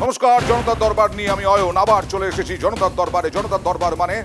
নমস্কার, জনতার দরবার নিয়ে আমি অয়ন আবার চলে এসেছি। জনতার দরবারে, জনতার দরবার মানে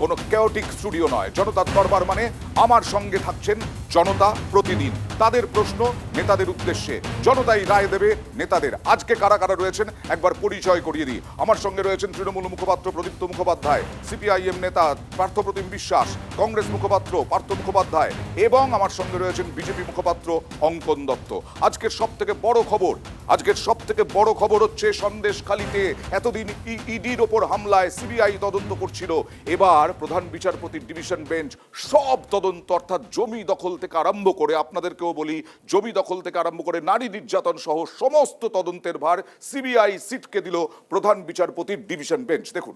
কোনো কেওটিক স্টুডিও নয়। জনতার দরবার মানে আমার সঙ্গে থাকছেন জনতা প্রতিদিন। তাদের প্রশ্ন নেতাদের উদ্দেশ্যে, জনতাই রায় দেবে নেতাদের। আজকে কারা কারা রয়েছেন একবার পরিচয় করিয়ে দিই। আমার সঙ্গে রয়েছেন তৃণমূল মুখপাত্র প্রদীপ্ত মুখোপাধ্যায়, সিপিআইএম নেতা পার্থপ্রতিম বিশ্বাস, কংগ্রেস মুখপাত্র পার্থ মুখোপাধ্যায় এবং আমার সঙ্গে রয়েছেন বিজেপি মুখপাত্র অঙ্কন দত্ত। আজকের সব থেকে বড় খবর হচ্ছে সন্দেশখালীতে এতদিন ইডির ওপর হামলায় সিবিআই তদন্ত করছিল। এবার প্রধান বিচারপতির ডিভিশন বেঞ্চ সব তদন্ত, অর্থাৎ জমি দখল থেকে আরম্ভ করে, আপনাদেরকেও বলি, জমি দখল থেকে আরম্ভ করে নারী নির্যাতন সহ সমস্ত তদন্তের ভার সিবিআই সিটকে দিল প্রধান বিচারপতির ডিভিশন বেঞ্চ। দেখুন,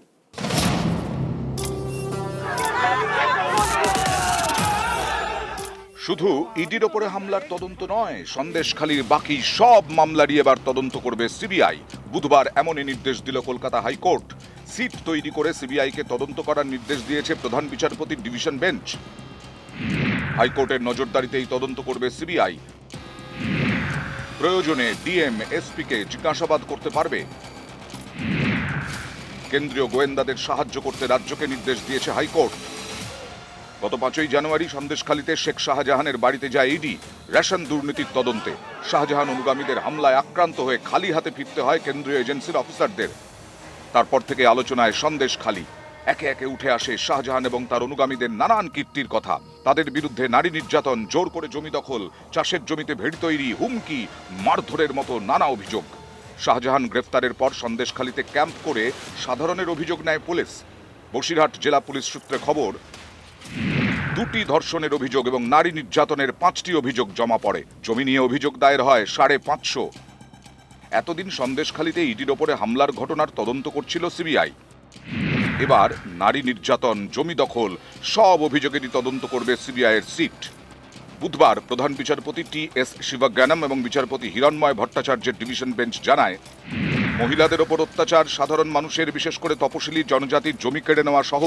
শুধু ইডির ওপরে হামলার তদন্ত নয়, সন্দেশখালীর বাকি সব মামলারই এবার তদন্ত করবে সিবিআই। বুধবার এমনই নির্দেশ দিল কলকাতা হাইকোর্ট। সিট তৈরি করে সিবিআইকে তদন্ত করার নির্দেশ দিয়েছে প্রধান বিচারপতির ডিভিশন বেঞ্চ। হাইকোর্টের নজরদারিতে এই তদন্ত করবে সিবিআই। প্রয়োজনে ডিএম এসপিকে জিজ্ঞাসাবাদ করতে পারবে। কেন্দ্রীয় গোয়েন্দাদের সাহায্য করতে রাজ্যকে নির্দেশ দিয়েছে হাইকোর্ট। গত 5ই জানুয়ারি সন্দেশখালীতে শেখ শাহজাহানের বাড়িতে যায় ইডি রেশন দুর্নীতির তদন্তে। শাহজাহান অনুগামীদের হামলায় আক্রান্ত হয়ে খালি হাতে ফিরতে হয় কেন্দ্রীয় এজেন্সির অফিসারদের। তারপর থেকে আলোচনায় সন্দেশখালী। একে একে উঠে আসে শাহজাহান এবং তার অনুগামীদের নানান কীর্তির কথা। তাদের বিরুদ্ধে নারী নির্যাতন, জোর করে জমি দখল, চাষের জমিতে ভিড় তৈরি, হুমকি, মারধরের মতো নানা অভিযোগ। শাহজাহান গ্রেফতারের পর সন্দেশখালীতে ক্যাম্প করে সাধারণের অভিযোগ নেয় পুলিশ। বসিরহাট জেলা পুলিশ সূত্রে খবর, 2টি ধর্ষণের অভিযোগ এবং নারী নির্যাতনের 5টি অভিযোগ জমা পড়ে। জমি নিয়ে অভিযোগ দায়ের হয় 550। এতদিন সন্দেশখালীতে ইডির ওপরে হামলার ঘটনার তদন্ত করছিল সিবিআই। এবার নারী নির্যাতন, জমি দখল সব অভিযোগেরই তদন্ত করবে সিবিআইয়ের সিট। বুধবার প্রধান বিচারপতি টি.এস. শিবজ্ঞানম এবং বিচারপতি হিরণময় ভট্টাচার্যের ডিভিশন বেঞ্চ জানায়, মহিলাদের ওপর অত্যাচার, সাধারণ মানুষের বিশেষ করে তপশিলি জনজাতির জমি কেড়ে নেওয়া সহ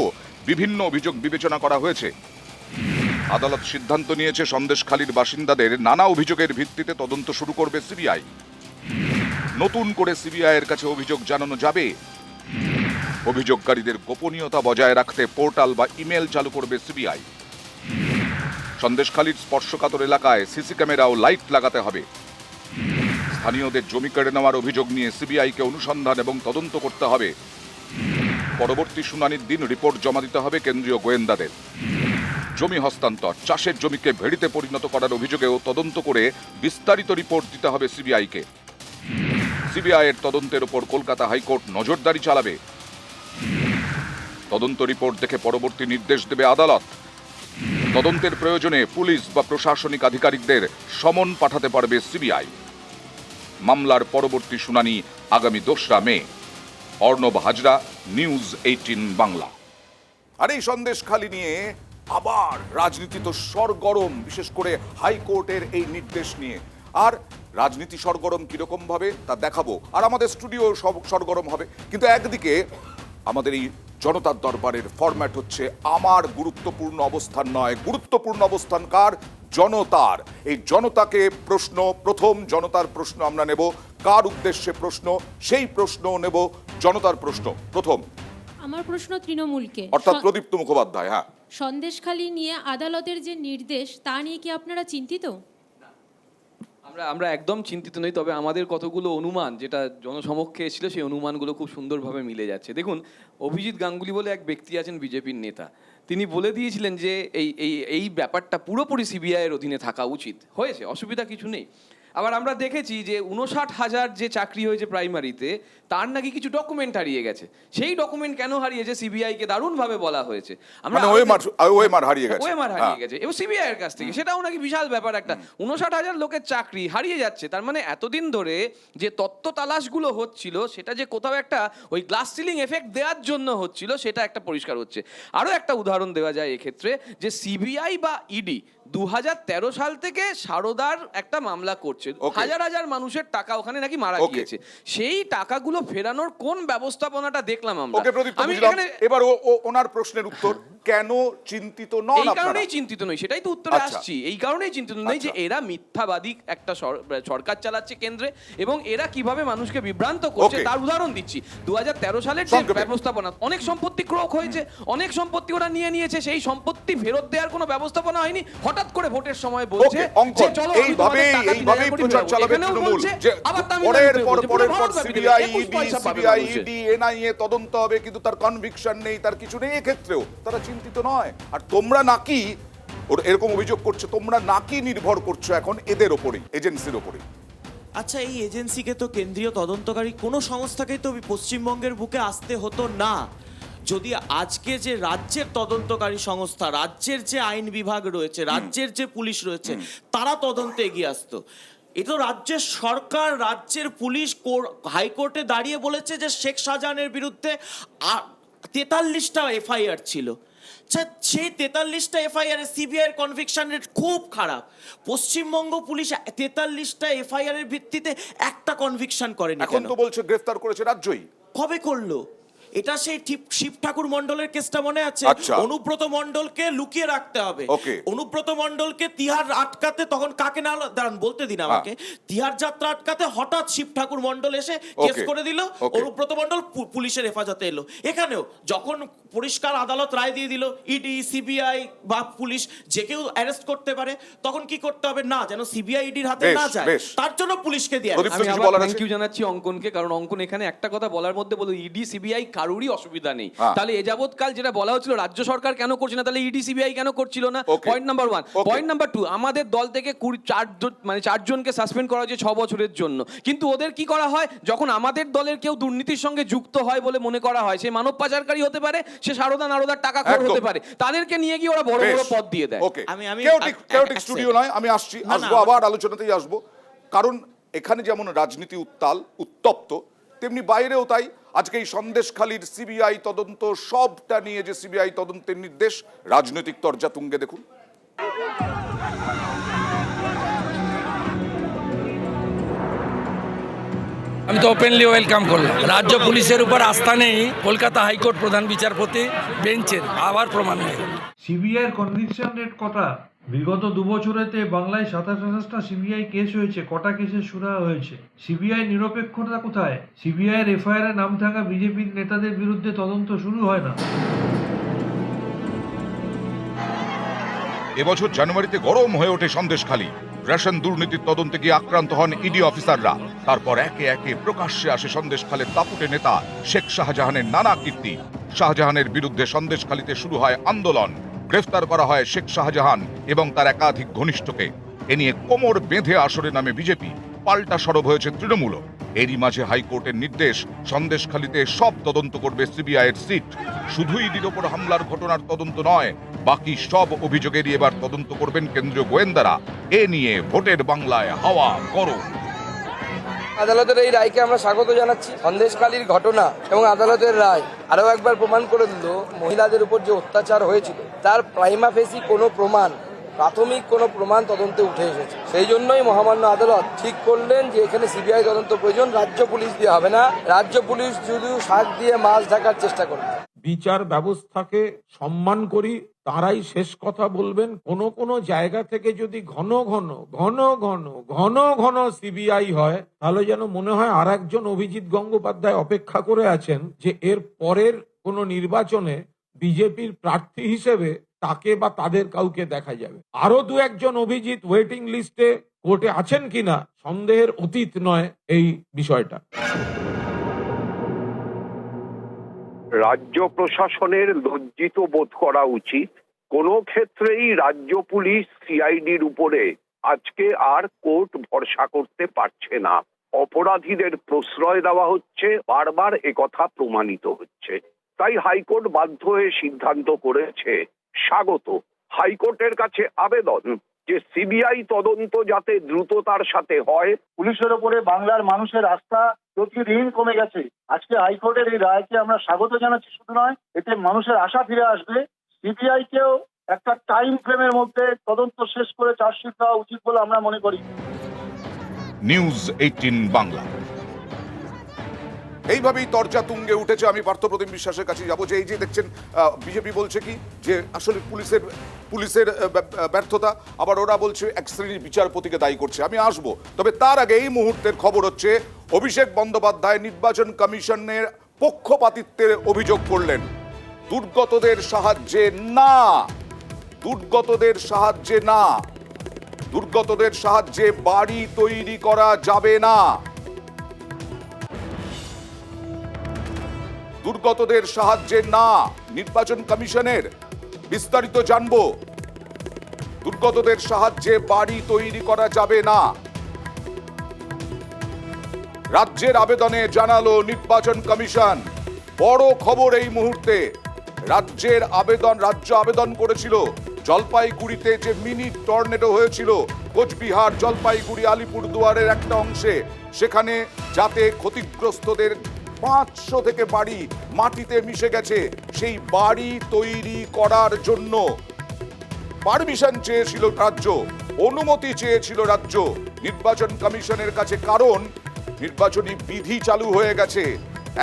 বিভিন্ন অভিযোগ বিবেচনা করা হয়েছে। আদালত সিদ্ধান্ত নিয়েছে সন্দেশখালীর বাসিন্দাদের নানা অভিযোগের ভিত্তিতে তদন্ত শুরু করবে সিবিআই। নতুন করে সিবিআইয়ের কাছে অভিযোগ জানানো যাবে। অভিযোগকারীদের গোপনীয়তা বজায় রাখতে পোর্টাল বা ইমেল চালু করবে সিবিআই। সন্দেশখালীর স্পর্শকাতর এলাকায় সিসি ক্যামেরা ও লাইট লাগাতে হবে। স্থানীয়দের জমি কেড়ে নেওয়ার অভিযোগ নিয়ে সিবিআইকে অনুসন্ধান এবং তদন্ত করতে হবে। পরবর্তী শুনানির দিন রিপোর্ট জমা দিতে হবে কেন্দ্রীয় গোয়েন্দাদের। জমি হস্তান্তর, চাষের জমিকে ভেড়িতে পরিণত করার অভিযোগেও তদন্ত করে বিস্তারিত রিপোর্ট দিতে হবে সিবিআইকে। সিবিআইয়ের তদন্তের ওপর কলকাতা হাইকোর্ট নজরদারি চালাবে। তদন্ত রিপোর্ট দেখে পরবর্তী নির্দেশ দেবে আদালত। তদন্তের প্রয়োজনে পুলিশ বা প্রশাসনিক আধিকারিকদের সমন পাঠাতে পারবে সিবিআই। মামলার পরবর্তী শুনানি আগামী 2রা মে। অর্ণব হাজরা, নিউজ 18 বাংলা। আর এই সন্দেশখালী নিয়ে আবার রাজনীতি তো সরগরম, বিশেষ করে হাইকোর্টের এই নির্দেশ নিয়ে। আর রাজনীতি সরগরম কিরকম ভাবে তা দেখাবো, আর আমাদের স্টুডিও সরগরম হবে। কিন্তু একদিকে আমাদের এই জনতার দরবারের ফরম্যাট হচ্ছে আমার গুরুত্বপূর্ণ অবস্থান নয়, গুরুত্বপূর্ণ অবস্থান কার? জনতার। এই জনতাকে প্রশ্ন, প্রথম জনতার প্রশ্ন আমরা নেব। কার উদ্দেশ্যে প্রশ্ন? সেই প্রশ্ন নেব, জনতার প্রশ্ন প্রথম। আমার প্রশ্ন তৃণমূলকে, অর্থাৎ প্রদীপ্ত মুখোপাধ্যায়। হ্যাঁ, সন্দেশখালী নিয়ে আদালতের যে নির্দেশ তা নিয়ে কি আপনারা চিন্তিত? আমরা একদম চিন্তিত নই, তবে আমাদের কতগুলো অনুমান যেটা জনসমক্ষে এসেছিল সেই অনুমানগুলো খুব সুন্দরভাবে মিলে যাচ্ছে। দেখুন, অভিজিৎ গাঙ্গুলি বলে এক ব্যক্তি আছেন বিজেপির নেতা, তিনি বলে দিয়েছিলেন যে এই ব্যাপারটা পুরোপুরি সিবিআইয়ের অধীনে থাকা উচিত। হয়েছে, অসুবিধা কিছু নেই। আবার আমরা দেখেছি যে 59,000 যে চাকরি হয়েছে প্রাইমারিতে, তার নাকি কিছু ডকুমেন্ট হারিয়ে গেছে। সেই ডকুমেন্ট কেন হারিয়েছে সিবিআইকে দারুণভাবে বলা হয়েছে। আমরা ওএমআর হারিয়ে গেছে এবং সিবিআই এর কাছ থেকে, সেটাও নাকি বিশাল ব্যাপার একটা। 59,000 লোকের চাকরি হারিয়ে যাচ্ছে, তার মানে এতদিন ধরে যে তত্ত্ব তালাশগুলো হচ্ছিল সেটা যে কোথাও একটা ওই গ্লাস সিলিং এফেক্ট দেওয়ার জন্য হচ্ছিল, সেটা একটা পরিষ্কার হচ্ছে। আরও একটা উদাহরণ দেওয়া যায় এক্ষেত্রে, যে সিবিআই বা ইডি 2013 সাল থেকে সারদার একটা মামলা করছে। হাজার হাজার মানুষের টাকা ওখানে নাকি মারা গিয়েছে। সেই টাকাগুলো ফেরানোর কোন ব্যবস্থাপনাটা দেখলাম আমরা। এবার ওনার প্রশ্নের উত্তর। কেন চিন্তিত নন এই আপনারা? কারণেই চিন্তিত নই, সেটাই তো উত্তরে আচ্ছা। আসছি। এই কারণেই চিন্তিত নই যে আচ্ছা। এরা মিথ্যাবাদী একটা সরকার চালাচ্ছে কেন্দ্রে, এবং এরা কিভাবে মানুষকে বিভ্রান্ত করছে Okay. তার উদাহরণ দিচ্ছি। 2013 সালের যে সংক্ষেপে। ব্যবস্থাপনা, অনেক সম্পত্তি ক্রোক হয়েছে, অনেক সম্পত্তি ওরা নিয়েছে, সেই সম্পত্তি ফেরত দেওয়ার কোনো ব্যবস্থাপনা হয়নি। হঠাৎ করে ভোটের সময় বলছে Okay, অঙ্কন, যে চলো আমি তোমাদের টাকা 10,000 এইভাবেই কোটি প্রচার দেবো। চালাবে এখানেও তৃণমূল বলছে, যে আবার পরের তামিলনাড়ুতে পর বলছে, পুরো পরের পর ভারতব্যাপী দেবে। সিবিআই 21 পয়সা পাবে সিবিআই মানুষে। ইডি এনআইএ তদন্ত হবে, কিন্তু তার কনভিকশন নেই, তার কিছু নেই। এক্ষেত্রেও তারা চিন্তিত নয়। আর তোমরা নাকি এরকম অভিযোগ করছো, তোমরা নাকি নির্ভর করছো এখন এদের ওপরেই, এজেন্সির ওপরেই। আচ্ছা, এই এজেন্সিকে তো কেন্দ্রীয় তদন্তকারী কোনো সংস্থাকেই তো পশ্চিমবঙ্গের বুকে আসতে হতো না, যদি আজকে যে রাজ্যের তদন্তকারী সংস্থা, রাজ্যের যে আইন বিভাগ রয়েছে, রাজ্যের যে পুলিশ রয়েছে, তারা তদন্তে এগিয়ে আসতো। এটা রাজ্যের সরকার, রাজ্যের পুলিশ হাইকোর্টে দাঁড়িয়ে বলেছে যে শেখ শাহজাহানের বিরুদ্ধে 43টা এফআইআর ছিল। সেই 43টা এফআইআর সিবিআইয়ের কনভিকশন রেট খুব খারাপ। পশ্চিমবঙ্গ পুলিশ 43টা এফআইআর এর ভিত্তিতে একটা কনভিকশন করেনি। এখন তো বলছে গ্রেফতার করেছে রাজ্যই। কবে করলো? এটা সেই শিব ঠাকুর মন্ডলের কেসটা মনে আছে? আচ্ছা। অনুব্রত মন্ডলকে লুকিয়ে রাখতে হবে। Okay. অনুব্রত মন্ডলকে তিহার আটকাতে, তখন কাকে না দাঁড়ান বলতে দিন আমাকে, তিহার যাত্রা আটকাতে হঠাৎ শিব ঠাকুর মন্ডল এসে কেস Okay. করে দিল। Okay. অনুব্রত মন্ডল পুলিশের হেফাজতে এলো। এখানেও যখন পরিষ্কার আদালত রায় দিয়ে দিল ইডি সিবিআই বা পুলিশ যে কেউ অ্যারেস্ট করতে পারে, তখন কি করতে হবে? না, যেন সিবিআই ইডির হাতে বেশ, না যায়, বেশ। তার জন্য পুলিশকে দিয়ে প্রদীপ, আমি কিছু আবার বলার থ্যাংক আছে? ইউ জানাচ্ছি অঙ্কনকে, কারণ অঙ্কন এখানে একটা কথা বলার মধ্যে বলো ইডি সিবিআই কারোরই অসুবিধা নেই। হ্যাঁ। তাহলে এ যাবৎকাল যেটা বলা হচ্ছিল রাজ্য সরকার কেন করছে না, তাহলে ইডি সিবিআই কেন করছিল না? Okay. Point number 1। Okay. Point number 2, আমাদের দল থেকে 4 জনকে সাসপেন্ড করা হয়েছে 6 বছরের জন্য, কিন্তু ওদের কি করা হয়, যখন আমাদের দলের কেউ দুর্নীতির সঙ্গে যুক্ত হয় বলে মনে করা হয়, সে মানব পাচারকারী হতে পারে, সে সারদা নারদার টাকা খোর একদম। হতে পারে, তাদেরকে নিয়ে গিয়ে ওরা বড় বড় বেশ। পদ দিয়ে দেয়। ওকে, আমি কেওটিক এক স্টুডিও second। নয়, আমি আসছি, না, আসবো আবার আলোচনাতেই আসবো। কারণ এখানে যেমন রাজনীতি উত্তপ্ত, তেমনি বাইরেও তাই। আজকে এই সন্দেশখালীর সিবিআই তদন্ত, সবটা নিয়ে যে সিবিআই তদন্তের নির্দেশ, রাজনৈতিক তরজা তুঙ্গে দেখুন। আমি তো ওপেনলি ওয়েলকাম করলাম। রাজ্য পুলিশের উপর আস্থা নেই কলকাতা হাইকোর্ট প্রধান বিচারপতি বেঞ্চের, আবার প্রমাণ হয়ে গেল। সিবিআইয়ের কনভিকশন রেট কটা? বিগত 2 বছরেতে বাংলায় 27টা সিবিআই কেস হয়েছে, কটা কেসের সুরা হয়েছে? সিবিআই নিরপেক্ষতা কোথায়? সিবিআইয়ের এফআইআর নাম থাকা বিজেপির নেতাদের বিরুদ্ধে তদন্ত শুরু হয় না। এবছর জানুয়ারিতে গরম হয়ে ওঠে সন্দেশখালী। রেশন দুর্নীতির তদন্তে গিয়ে আক্রান্ত হন ইডি অফিসাররা। তারপর একে একে প্রকাশ্যে আসে সন্দেশখালীর দাপুটে নেতা শেখ শাহজাহানের নানা কীর্তি। শাহজাহানের বিরুদ্ধে সন্দেশখালীতে শুরু হয় আন্দোলন। গ্রেফতার করা হয় শেখ শাহজাহান এবং তার একাধিক ঘনিষ্ঠকে। এ নিয়ে কোমর বেঁধে আসরে নামে বিজেপি, পাল্টা সরব হয়েছে তৃণমূলও। এরই মাঝে হাইকোর্টের নির্দেশ, সন্দেশখালীতে সব তদন্ত করবে সিবিআইয়ের সিট। শুধু ইডির ওপর হামলার ঘটনার তদন্ত নয়, বাকি সব অভিযোগেরই এবার তদন্ত করবেন কেন্দ্রীয় গোয়েন্দারা। এ নিয়ে ভোটের বাংলায় হাওয়া গরম। আদালতের এই রায়কে আমরা স্বাগত জানাচ্ছি। সন্দেশখালীর ঘটনা এবং আদালতের রায় আরও একবার প্রমাণ করে দিল মহিলাদের উপর যে অত্যাচার হয়েছিল তার প্রাইমা ফেসি কোনো প্রমাণ, প্রাথমিক কোনো প্রমাণ তদন্তে উঠে এসেছে। সেই জন্যই মহামান্য আদালত ঠিক করলেন যে এখানে সিবিআই তদন্ত প্রয়োজন, রাজ্য পুলিশ দিয়ে হবে না। রাজ্য পুলিশ শুধু শাক দিয়ে মাছ ঢাকার চেষ্টা করবে। বিচার ব্যবস্থাকে সম্মান করি, তারাই শেষ কথা বলবেন। কোন কোন জায়গা থেকে যদি ঘন ঘন সিবিআই হয়, তাহলে যেন মনে হয় আর একজন অভিজিৎ গঙ্গোপাধ্যায় অপেক্ষা করে আছেন যে এর পরের কোন নির্বাচনে বিজেপির প্রার্থী হিসেবে তাকে বা তাদের কাউকে দেখা যাবে। আরো 2-1 অভিজিৎ ওয়েটিং লিস্টে কোর্টে আছেন কিনা সন্দেহের অতীত নয় এই বিষয়টা। রাজ্য প্রশাসনের লজ্জিত বোধ করা উচিত। কোনো ক্ষেত্রেই রাজ্য পুলিশ সিআইডির উপরে আজকে আর কোর্ট ভরসা করতে পারছে না। অপরাধীদের প্রশ্রয় দেওয়া হচ্ছে, বারবার একথা প্রমাণিত হচ্ছে। তাই হাইকোর্ট বাধ্য হয়ে সিদ্ধান্ত করেছে স্বাগত। হাইকোর্টের কাছে আবেদন যে সিবিআই তদন্ত যাতে দ্রুততার সাথে হয়। পুলিশের উপরে বাংলার মানুষের আস্থা প্রতিদিন কমে গেছে। আজকে হাইকোর্টের এই রায়কে আমরা স্বাগত জানাচ্ছি। শুধু নয়, এতে মানুষের আশা ফিরে আসবে। সিবিআই কেও একটা টাইম ফ্রেমের মধ্যে তদন্ত শেষ করে চার্জশিট দেওয়া উচিত বলে আমরা মনে করি। নিউজ 18 বাংলা। এইভাবেই তরজা তুঙ্গে উঠেছে। আমি পার্থপ্রতিম বিশ্বাসের কাছে যাবো যে এই যে দেখছেন বিজেপি বলছে কি যে আসলে পুলিশের ব্যর্থতা, আবার ওরা বলছে এক শ্রেণীর বিচারপতিকে দায়ী করছে। আমি আসবো, তবে তার আগে এই মুহূর্তের খবর হচ্ছে অভিষেক বন্দ্যোপাধ্যায় নির্বাচন কমিশনের পক্ষপাতিত্বের অভিযোগ করলেন। দুর্গতদের সাহায্যে না, দুর্গতদের সাহায্যে না, দুর্গতদের সাহায্যে বাড়ি তৈরি করা যাবে না, দুর্গতদের সাহায্যে না। নির্বাচন কমিশনের বিস্তারিত জানবো। দুর্গতদের সাহায্যে বাড়ি তৈরি করা যাবে না, রাজ্যের আবেদনে জানালো নির্বাচন কমিশন। বড় খবর এই মুহূর্তে, রাজ্য আবেদন করেছিল জলপাইগুড়িতে যে মিনি টর্নেডো হয়েছিল কোচবিহার, জলপাইগুড়ি, আলিপুরদুয়ারের একটা অংশে, সেখানে যাতে ক্ষতিগ্রস্তদের 500 থেকে বাড়ি মাটিতে মিশে গেছে, সেই বাড়ি তৈরি করার জন্য পারমিশন চেয়েছিল রাজ্য, অনুমতি চেয়েছিল রাজ্য নির্বাচন কমিশনের কাছে। কারণ নির্বাচনী বিধি চালু হয়ে গেছে,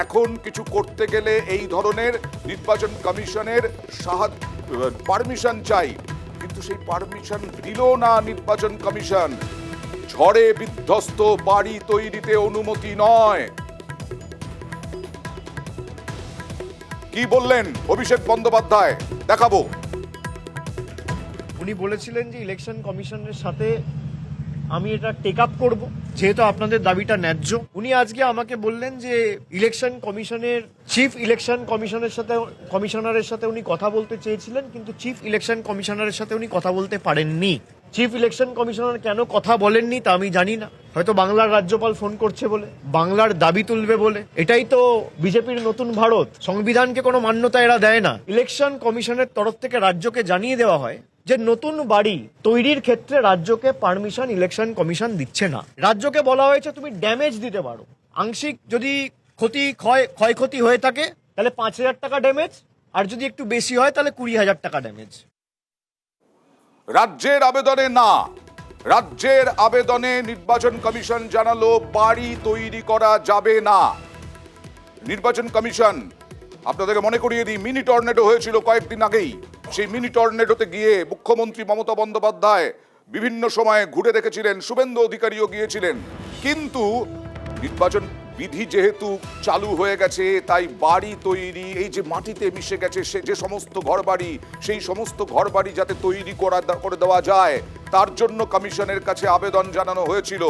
এখন কিছু করতে গেলে এই ধরনের নির্বাচন কমিশনের পারমিশন চাই, কিন্তু সেই পারমিশন দিল না নির্বাচন কমিশন। ঝড়ে বিধ্বস্ত বাড়ি তৈরিতে অনুমতি নয়। কি বললেন অভিষেক বন্দ্যোপাধ্যায়, দেখাবো। উনি বলেছিলেন যে ইলেকশন কমিশনের সাথে আমি এটা টেক আপ করব, যেহেতু আপনাদের দাবিটা ন্যায্য। উনি আজকে আমাকে বললেন যে ইলেকশন কমিশনের চিফ ইলেকশন কমিশনারের সাথে উনি কথা বলতে চেয়েছিলেন, কিন্তু চিফ ইলেকশন কমিশনারের সাথে উনি কথা বলতে পারেননি। চিফ ইলেকশন কমিশনার কেন কথা বলেননি তা আমি জানি না, হয়তো বাংলার রাজ্যপাল ফোন করছে বলে, বাংলার দাবি তুলবে বলে। এটাই তো বিজেপির নতুন ভারত, সংবিধানকে কোনো মান্যতা এরা দেয় না। ইলেকশন কমিশনের তরফ থেকে রাজ্যকে জানিয়ে দেওয়া হয় যে নতুন বাড়ি তৈরির ক্ষেত্রে রাজ্যকে পারমিশন ইলেকশন কমিশন দিচ্ছে না। রাজ্যকে বলা হয়েছে তুমি ড্যামেজ দিতে পারো, আংশিক যদি ক্ষয়ক্ষতি হয়ে থাকে তাহলে 5,000 টাকা ড্যামেজ, আর যদি একটু বেশি হয় তাহলে 20,000 টাকা ড্যামেজ। রাজ্যের আবেদনে না, রাজ্যের আবেদনে নির্বাচন কমিশন জানালো বাড়ি তৈরি করা যাবে না। নির্বাচন কমিশন, আপনাদেরকে মনে করিয়ে দিই, মিনি টর্নেডো হয়েছিল কয়েকদিন আগেই। সেই মিনি টর্নেডোতে গিয়ে মুখ্যমন্ত্রী মমতা বন্দ্যোপাধ্যায় বিভিন্ন সময়ে ঘুরে দেখেছিলেন, শুভেন্দু অধিকারীও গিয়েছিলেন, কিন্তু নির্বাচন বিধি যেহেতু চালু হয়ে গেছে তাই বাড়ি তৈরি, এই যে মাটিতে মিশে গেছে সে যে সমস্ত ঘরবাড়ি, সেই সমস্ত ঘরবাড়ি যাতে তৈরি করে দেওয়া যায় তার জন্য কমিশনের কাছে আবেদন জানানো হয়েছিল,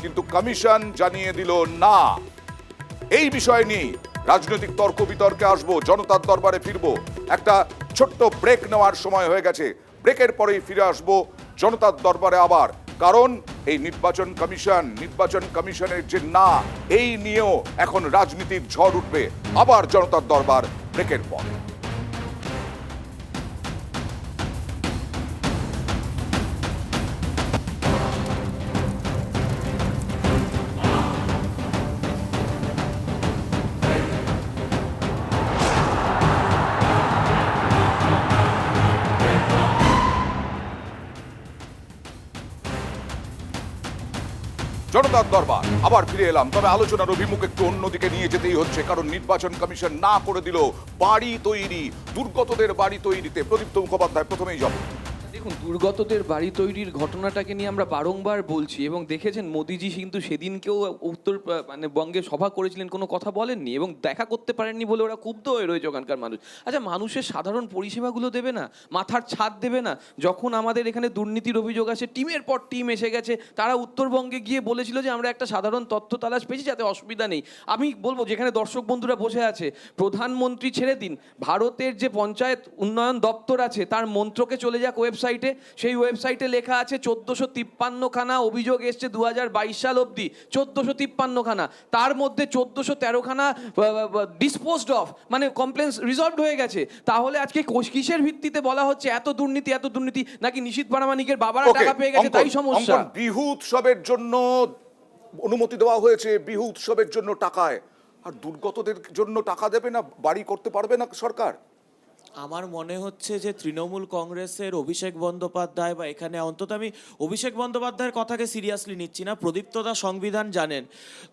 কিন্তু কমিশন জানিয়ে দিল না। এই বিষয় নিয়ে রাজনৈতিক তর্ক বিতর্কে আসবো, জনতার দরবারে ফিরবো। একটা ছোট্ট ব্রেক নেওয়ার সময় হয়ে গেছে, ব্রেকের পরেই ফিরে আসবো জনতার দরবারে আবার। কারণ এই নির্বাচন কমিশনের যে না, এই নিয়েও এখন রাজনীতির ঝড় উঠবে। আবার জনতার দরবার ব্রেকের পর। জনতার দরবার আবার ফিরে এলাম, তবে আলোচনার অভিমুখ একটু অন্যদিকে নিয়ে যেতেই হচ্ছে, কারণ নির্বাচন কমিশন না করে দিল বাড়ি তৈরি, দুর্গতদের বাড়ি তৈরিতে। প্রদীপ্ত মুখোপাধ্যায়, প্রথমেই যাব। দেখুন, দুর্গতদের বাড়ি তৈরির ঘটনাটাকে নিয়ে আমরা বারংবার বলছি, এবং দেখেছেন মোদিজি কিন্তু সেদিনকেও বঙ্গে সভা করেছিলেন, কোনো কথা বলেননি এবং দেখা করতে পারেননি বলে ওরা ক্ষুব্ধ হয়ে রয়েছে ওখানকার মানুষ। আচ্ছা, মানুষের সাধারণ পরিষেবাগুলো দেবে না, মাথার ছাদ দেবে না? যখন আমাদের এখানে দুর্নীতির অভিযোগ আছে, টিমের পর টিম এসে গেছে, তারা উত্তরবঙ্গে গিয়ে বলেছিল যে আমরা একটা সাধারণ তথ্য তালাশ পেয়েছি যাতে অসুবিধা নেই। আমি বলবো, যেখানে দর্শক বন্ধুরা বসে আছে, প্রধানমন্ত্রী ছেড়ে দিন, ভারতের যে পঞ্চায়েত উন্নয়ন দপ্তর আছে তার মন্ত্রকে চলে যাক ওয়েবসাইটে, সেই ওয়েবসাইটে লেখা আছে 1453 খানা অভিযোগ এসছে 2022 সাল অবধি, 1453 খানা, তার মধ্যে 1413 খানা ডিসপোজড অফ, মানে কমপ্লেন্স রিজলভড হয়ে গেছে। তাহলে আজকে কিসের ভিত্তিতে বলা হচ্ছে এত দুর্নীতি? নাকি নিশীথ প্রামাণিকের বাবারা টাকা পেয়ে গেছে তাই সমস্যা? বিহু উৎসবের জন্য অনুমতি দেওয়া হয়েছে, বিহু উৎসবের জন্য টাকায়, আর দুর্গতদের জন্য টাকা দেবে না, বাড়ি করতে পারবে না সরকার? আমার মনে হচ্ছে যে তৃণমূল কংগ্রেসের অভিষেক বন্দ্যোপাধ্যায় বা এখানে অন্তত আমি অভিষেক বন্দ্যোপাধ্যায়ের কথাকে সিরিয়াসলি নিচ্ছি না, প্রদীপ্তদা সংবিধান জানেন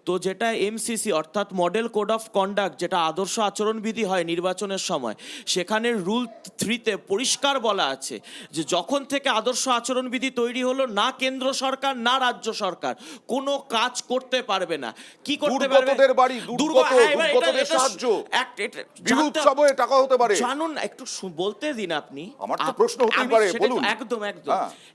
তো, যেটা এমসিসি অর্থাৎ মডেল কোড অফ কন্ডাক্ট, যেটা আদর্শ আচরণবিধি হয় নির্বাচনের সময়, সেখানে রুল 3-তে পরিষ্কার বলা আছে যে যখন থেকে আদর্শ আচরণবিধি তৈরি হলো, না কেন্দ্র সরকার না রাজ্য সরকার কোনো কাজ করতে পারবে না। কি করতে পারবে? দুর্গতদের বাড়ি, দুর্গতদের সাহায্য, বিহুৎসবে টাকা হতে পারে। জানুন, একটু বলতে দিন আপনি। আমার তো প্রশ্ন হতেই পারে, বলুন। একদম।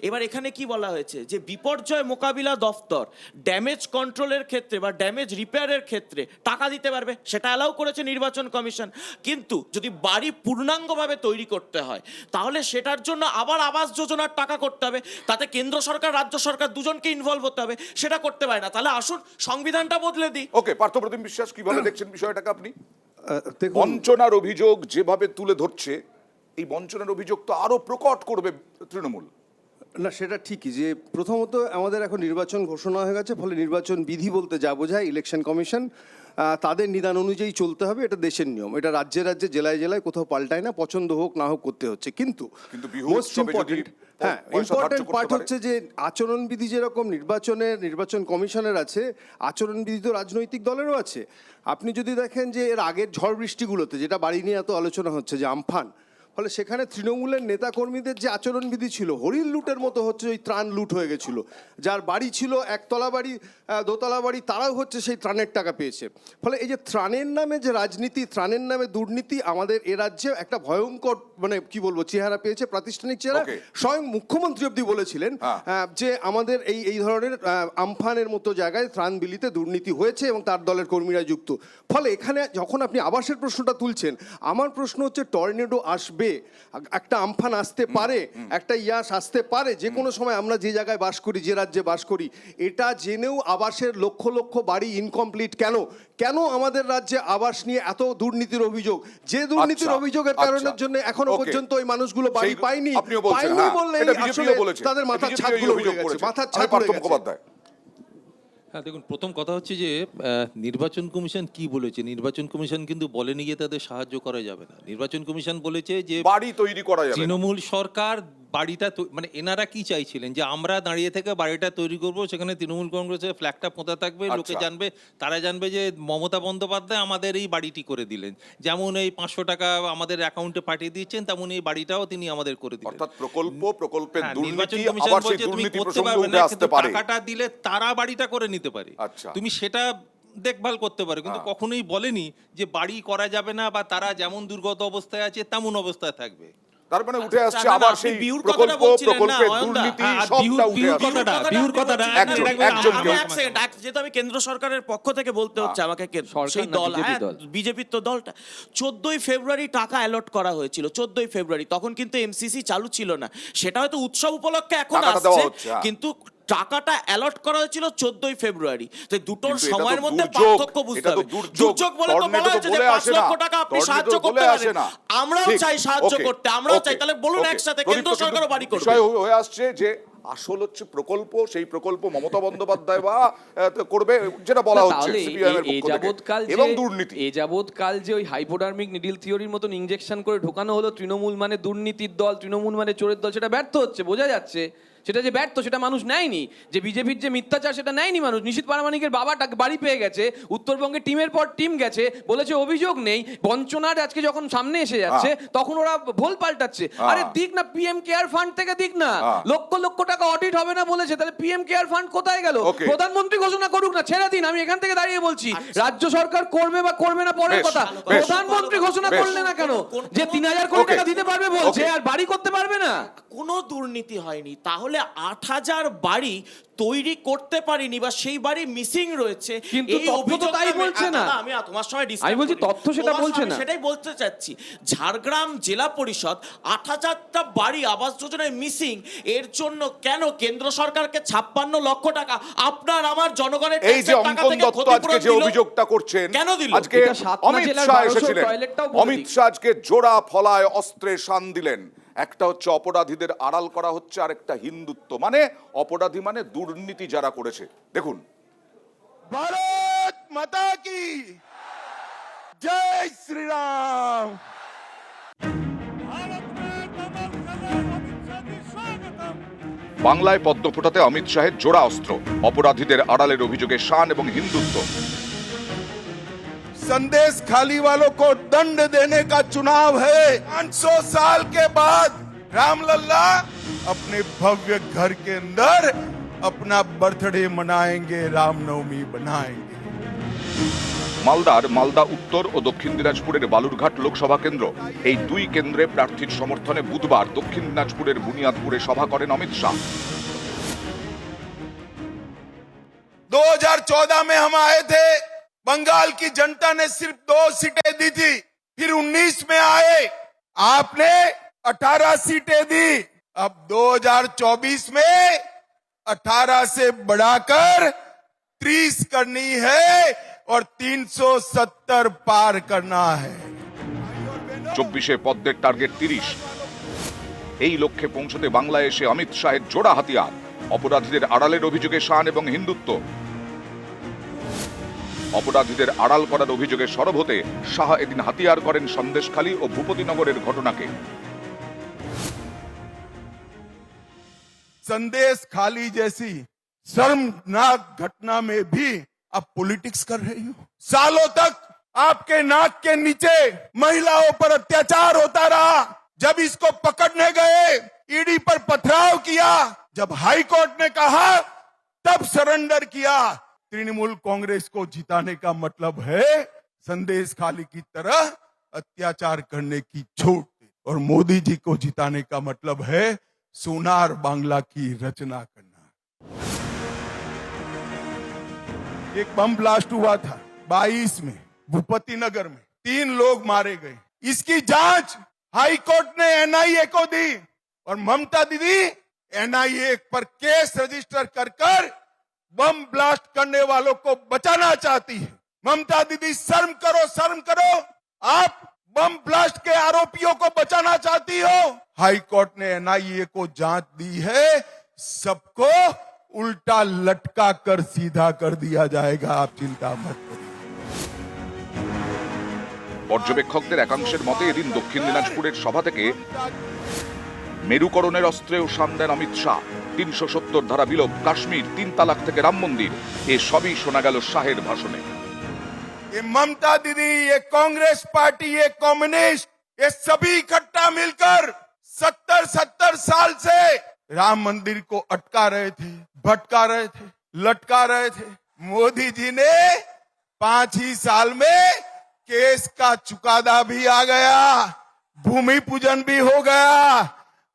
এবার এখানে কি বলা হয়েছে যে বিপর্যয় মোকাবিলা দফতর ড্যামেজ কন্ট্রোলের ক্ষেত্রে বা ড্যামেজ রিপেয়ারের ক্ষেত্রে টাকা দিতে পারবে, সেটা অ্যালাউ করেছে নির্বাচন কমিশন। কিন্তু যদি বাড়ি পূর্ণাঙ্গভাবে তৈরি করতে হয় তাহলে সেটার জন্য আবার আবাস যোজনার টাকা করতে হবে, তাতে কেন্দ্র সরকার রাজ্য সরকার দুজনকে ইনভলভ হতে হবে, সেটা করতে পারে না। তাহলে আসুন সংবিধানটা বদলে দিই। ওকে, পার্থপ্রতিম বিশ্বাস, কিভাবে দেখছেন বিষয়টাকে আপনি? বঞ্চনার অভিযোগ যেভাবে তুলে ধরছে, এই বঞ্চনার অভিযোগ তো আরো প্রকট করবে তৃণমূল। না, সেটা ঠিকই যে প্রথমত আমাদের এখন নির্বাচন ঘোষণা হয়ে গেছে, ফলে নির্বাচন বিধি বলতে যা বোঝায় ইলেকশন কমিশন তাদের নিদান অনুযায়ী চলতে হবে, এটা দেশের নিয়ম, এটা রাজ্যে রাজ্যে জেলায় জেলায় কোথাও পাল্টায় না, পছন্দ হোক না হোক করতে হচ্ছে। কিন্তু মোস্ট ইম্পর্টেন্ট, হ্যাঁ, ইম্পর্টেন্ট পার্ট হচ্ছে যে আচরণবিধি যেরকম নির্বাচন কমিশনের আছে, আচরণবিধি তো রাজনৈতিক দলেরও আছে। আপনি যদি দেখেন যে এর আগের ঝড় বৃষ্টিগুলোতে, যেটা বাড়ি নিয়ে এত আলোচনা হচ্ছে যে আমফান, ফলে সেখানে তৃণমূলের নেতাকর্মীদের যে আচরণবিধি ছিল হরিণ লুটের মতো হচ্ছে, ওই ত্রাণ লুট হয়ে গেছিল। যার বাড়ি ছিল একতলা বাড়ি, দোতলা বাড়ি, তারাও হচ্ছে সেই ত্রাণের টাকা পেয়েছে। ফলে এই যে ত্রাণের নামে যে রাজনীতি, ত্রাণের নামে দুর্নীতি আমাদের এ রাজ্যে একটা ভয়ঙ্কর মানে কি বলবো চেহারা পেয়েছে, প্রাতিষ্ঠানিক চেহারা। স্বয়ং মুখ্যমন্ত্রী অব্দি বলেছিলেন যে আমাদের এই ধরনের আমফানের মতো জায়গায় ত্রাণ বিলিতে দুর্নীতি হয়েছে এবং তার দলের কর্মীরা যুক্ত। ফলে এখানে যখন আপনি আবাসের প্রশ্নটা তুলছেন, আমার প্রশ্ন হচ্ছে টর্নেডো আসবে, একটা আমফান আসতে পারে, একটা ইয়াস আসতে পারে যে কোনো সময়, আমরা যে জায়গায় বাস করি, যে রাজ্যে বাস করি, এটা জেনেও আবাসের লক্ষ লক্ষ বাড়ি ইনকমপ্লিট কেন আমাদের রাজ্যে আবাস নিয়ে এত দুর্নীতির অভিযোগ? যে দুর্নীতির অভিযোগের কারণের জন্য এখনো পর্যন্ত ওই মানুষগুলো বাড়ি পায়নি বললে আসলে তাদের মাথার ছাদগুলো উড়ে গেছে, মাথার ছাদ উড়ে গেছে। হ্যাঁ, দেখুন, প্রথম কথা হচ্ছে যে নির্বাচন কমিশন কি বলেছে। নির্বাচন কমিশন কিন্তু বলেনি যে তাদের সাহায্য করা যাবে না। নির্বাচন কমিশন বলেছে যে বাড়ি তৈরি করা যাবে। তৃণমূল সরকার বাড়িটা মানে এনারা কি চাইছিলেন যে আমরা দাঁড়িয়ে থেকে বাড়িটা তৈরি করব, সেখানে তৃণমূল কংগ্রেসের ফ্ল্যাগটা পোঁতা থাকবে, লোকে জানবে, তারা জানবে যে মমতা বন্দ্যোপাধ্যায় আমাদের এই বাড়িটি করে দিলেন। যেমন এই 500 টাকা আমাদের অ্যাকাউন্টে পাঠিয়ে দিচ্ছেন, তেমন এই বাড়িটাও তিনি আমাদের করে দিলেন। অর্থাৎ প্রকল্পের নির্বাচন দুর্নীতি, কমিশন আবার সেই বলছে তুমি দুর্নীতি করতে প্রসঙ্গ পারবে উঠে না, আসতে কিন্তু পারে। টাকাটা দিলে তারা বাড়িটা করে নিতে পারে, তুমি সেটা দেখভাল করতে পারো। কিন্তু কখনোই বলেনি যে বাড়ি করা যাবে না বা তারা যেমন দুর্গত অবস্থায় আছে তেমন অবস্থায় থাকবে। তার মানে উঠে আসছে আবার সেই প্রকল্পের দুর্নীতি, সবটা উঠে আসছে। বিহুর কথাটা যেহেতু আমি কেন্দ্র সরকারের পক্ষ থেকে বলতে হচ্ছে আমাকে, সেই দল বিজেপির তো দলটা 14ই ফেব্রুয়ারি টাকা অ্যালট করা হয়েছিল, 14ই ফেব্রুয়ারি, তখন কিন্তু এমসিসি চালু ছিল না। সেটা হয়তো উৎসব উপলক্ষে এখন আসছে, কিন্তু টাকাটা অ্যালট করা হয়েছিল 14ই ফেব্রুয়ারি। তো দুটোর সময়ের মধ্যে পার্থক্য বুঝতে হবে। দুর্যোগ বলে তো বলা হচ্ছে যে 5 লক্ষ টাকা আপনি সাহায্য করতে পারেন, আমরাও চাই সাহায্য করতে, আমরাও চাই। তাহলে বলুন একসাথে কেন্দ্র সরকারও বাড়ি করবে। বিষয় হয়ে আসছে যে আসল হচ্ছে প্রকল্প, সেই প্রকল্প মমতা বন্দ্যোপাধ্যায় বা করবে, যেটা বলা হচ্ছে সিপিআইএম এর পক্ষ থেকে, এবং দুর্নীতি এই যাবৎকাল যে ওই হাইপোডার্মিক নিডল থিওরির মতন ইনজেকশন করে ঢোকানো হলো, তৃণমূল মানে দুর্নীতির দল, তৃণমূল মানে চোরের দল, সেটা ব্যর্থ হচ্ছে, বোঝা যাচ্ছে। সেটা যে ব্যর্থ সেটা মানুষ নেয়নি, যে বিজেপির যে মিথ্যাচার সেটা নেয়নি মানুষ। নিশীথ প্রামাণিকের বাবাটা বাড়ি পেয়ে গেছে, উত্তরবঙ্গে টিমের পর টিম গেছে, বলেছে অভিযোগ নেই। বঞ্চনার আজকে যখন সামনে এসে যাচ্ছে তখন ওরা ভোল পাল্টাচ্ছে। আরে দিক না, পিএম কেয়ার ফান্ড থেকে দিক না, লক্ষ লক্ষ টাকা অডিট হবে না বলেছে, তাহলে পিএম কেয়ার ফান্ড কোথায় গেল? প্রধানমন্ত্রী ঘোষণা করুক না, ছেড়ে দিন। আমি এখান থেকে দাঁড়িয়ে বলছি, রাজ্য সরকার করবে বা করবে না পরের কথা, প্রধানমন্ত্রী ঘোষণা করলে না কেন যে 3000 কোটি টাকা দিতে পারবে বলছে, আর বাড়ি করতে পারবে না? কোনো দুর্নীতি হয়নি, তাহলে 8000 বাড়ি তৈরি করতে পারিনি বা সেই বাড়ি মিসিং রয়েছে, কিন্তু তথ্য তো তাই বলছে না। আমি তোমার সময় আমি বলছি তথ্য সেটা বলছে না, সেটাই বলতে চাচ্ছি। ঝাড়গ্রাম জেলা পরিষদ 8000টা বাড়ি আবাস যোজনায় মিসিং, এর জন্য কেন কেন্দ্র সরকারকে 56 লক্ষ টাকা আপনার আমার জনগণের এই যে অঙ্কন দত্ত আজকে যে অভিযোগটা করছেন, কেন দিল? আজকে অমিত শাহ এসেছিলেন, অমিত শাহ আজকে জোড়া ফলায় অস্ত্রে শান দিলেন। একটা হচ্ছে অপরাধীদের আড়াল করা হচ্ছে, আর একটা হিন্দুত্ব, মানে অপরাধী মানে দুর্নীতি যারা করেছে। দেখুন, ভারত মাতা কি জয় শ্রীরাম। বাংলায় পদ্ম ফোটাতে অমিত শাহের জোড়া অস্ত্র, অপরাধীদের আড়ালের অভিযোগে শান এবং হিন্দুত্ব। संदेश खाली वालों को दंड देने का चुनाव है। 500 साल के बाद रामलल्ला अपने भव्य घर के अंदर अपना बर्थडे मनाएंगे, रामनवमी बनाएंगे। মালদার মালদা উত্তর ও দক্ষিণ দিনাজপুরের বালুরঘাট লোকসভা কেন্দ্র, এই দুই কেন্দ্রে প্রার্থীর সমর্থনে বুধবার দক্ষিণ দিনাজপুরের বুনিয়াদপুরে সভা করেন অমিত শাহ। 2014 में हम आए थे, बंगाल की जनता ने सिर्फ 2 सीटें दी थी। फिर 19 में आए, आपने 18 सीटें दी। अब 2024 में 18 से बढ़ाकर 30 करनी है और 370 पार करना है। 24-এ পদ্মের টার্গেট 30। এই লক্ষ্যে পৌঁছতে বাংলায় এসে অমিত শাহের জোড়া হাতিয়ার, অপরাধীদের আড়ালের অভিযোগে শান এবং হিন্দুত্ব। অপরাধীদের আড়াল করার অভিযোগে সরব হতে শাহ এদিন হাতিয়ার করেন সন্দেশখালী ও ভূপতিনগরের ঘটনাকে। संदेश खाली जैसी शर्मनाक घटना में भी आप पॉलिटिक्स कर रही हो। सालों तक आपके नाक के नीचे महिलाओं पर अत्याचार होता रहा। जब इसको पकड़ने गए, ईडी पर पथराव किया, जब हाई कोर्ट ने कहा तब सरेंडर किया। तृणमूल कांग्रेस को जिताने का मतलब है संदेश खाली की तरह अत्याचार करने की छूट, और मोदी जी को जिताने का मतलब है सोनार बांग्ला की रचना करना। एक बम ब्लास्ट हुआ था 22 में भूपति नगर में, 3 लोग मारे गए। इसकी जांच हाई कोर्ट ने एनआईए को दी, और ममता दीदी एनआईए पर केस रजिस्टर कर बम ब्लास्ट करने वालों को बचाना चाहती है। ममता दीदी शर्म करो, शर्म करो। आप बम ब्लास्ट के आरोपियों को बचाना चाहती हो। हाई कोर्ट ने एनआईए को जांच दी है, सबको उल्टा लटका कर सीधा कर दिया जाएगा, आप चिंता मत करिए। পর্যবেক্ষকদের একাংশের মতে এদিন দক্ষিণ দিনাজপুরের সভা থেকে মেরুকরণের অস্ত্রেও শান দেন অমিত শাহ। 370 ধারা বিলোপ, কাশ্মীর, 3 তালাক থেকে রাম মন্দির, এ সবই শোনা গেল শাহের ভাষণে। ये ममता दीदी, ये कांग्रेस पार्टी, ये कम्युनिस्ट, ये सभी इकट्ठा मिलकर 70 साल से राम मंदिर को अटका रहे थे, भटका रहे थे, लटका रहे थे। मोदी जी ने 5 ही साल में केस का चुकादा भी आ गया, भूमि पूजन भी हो गया,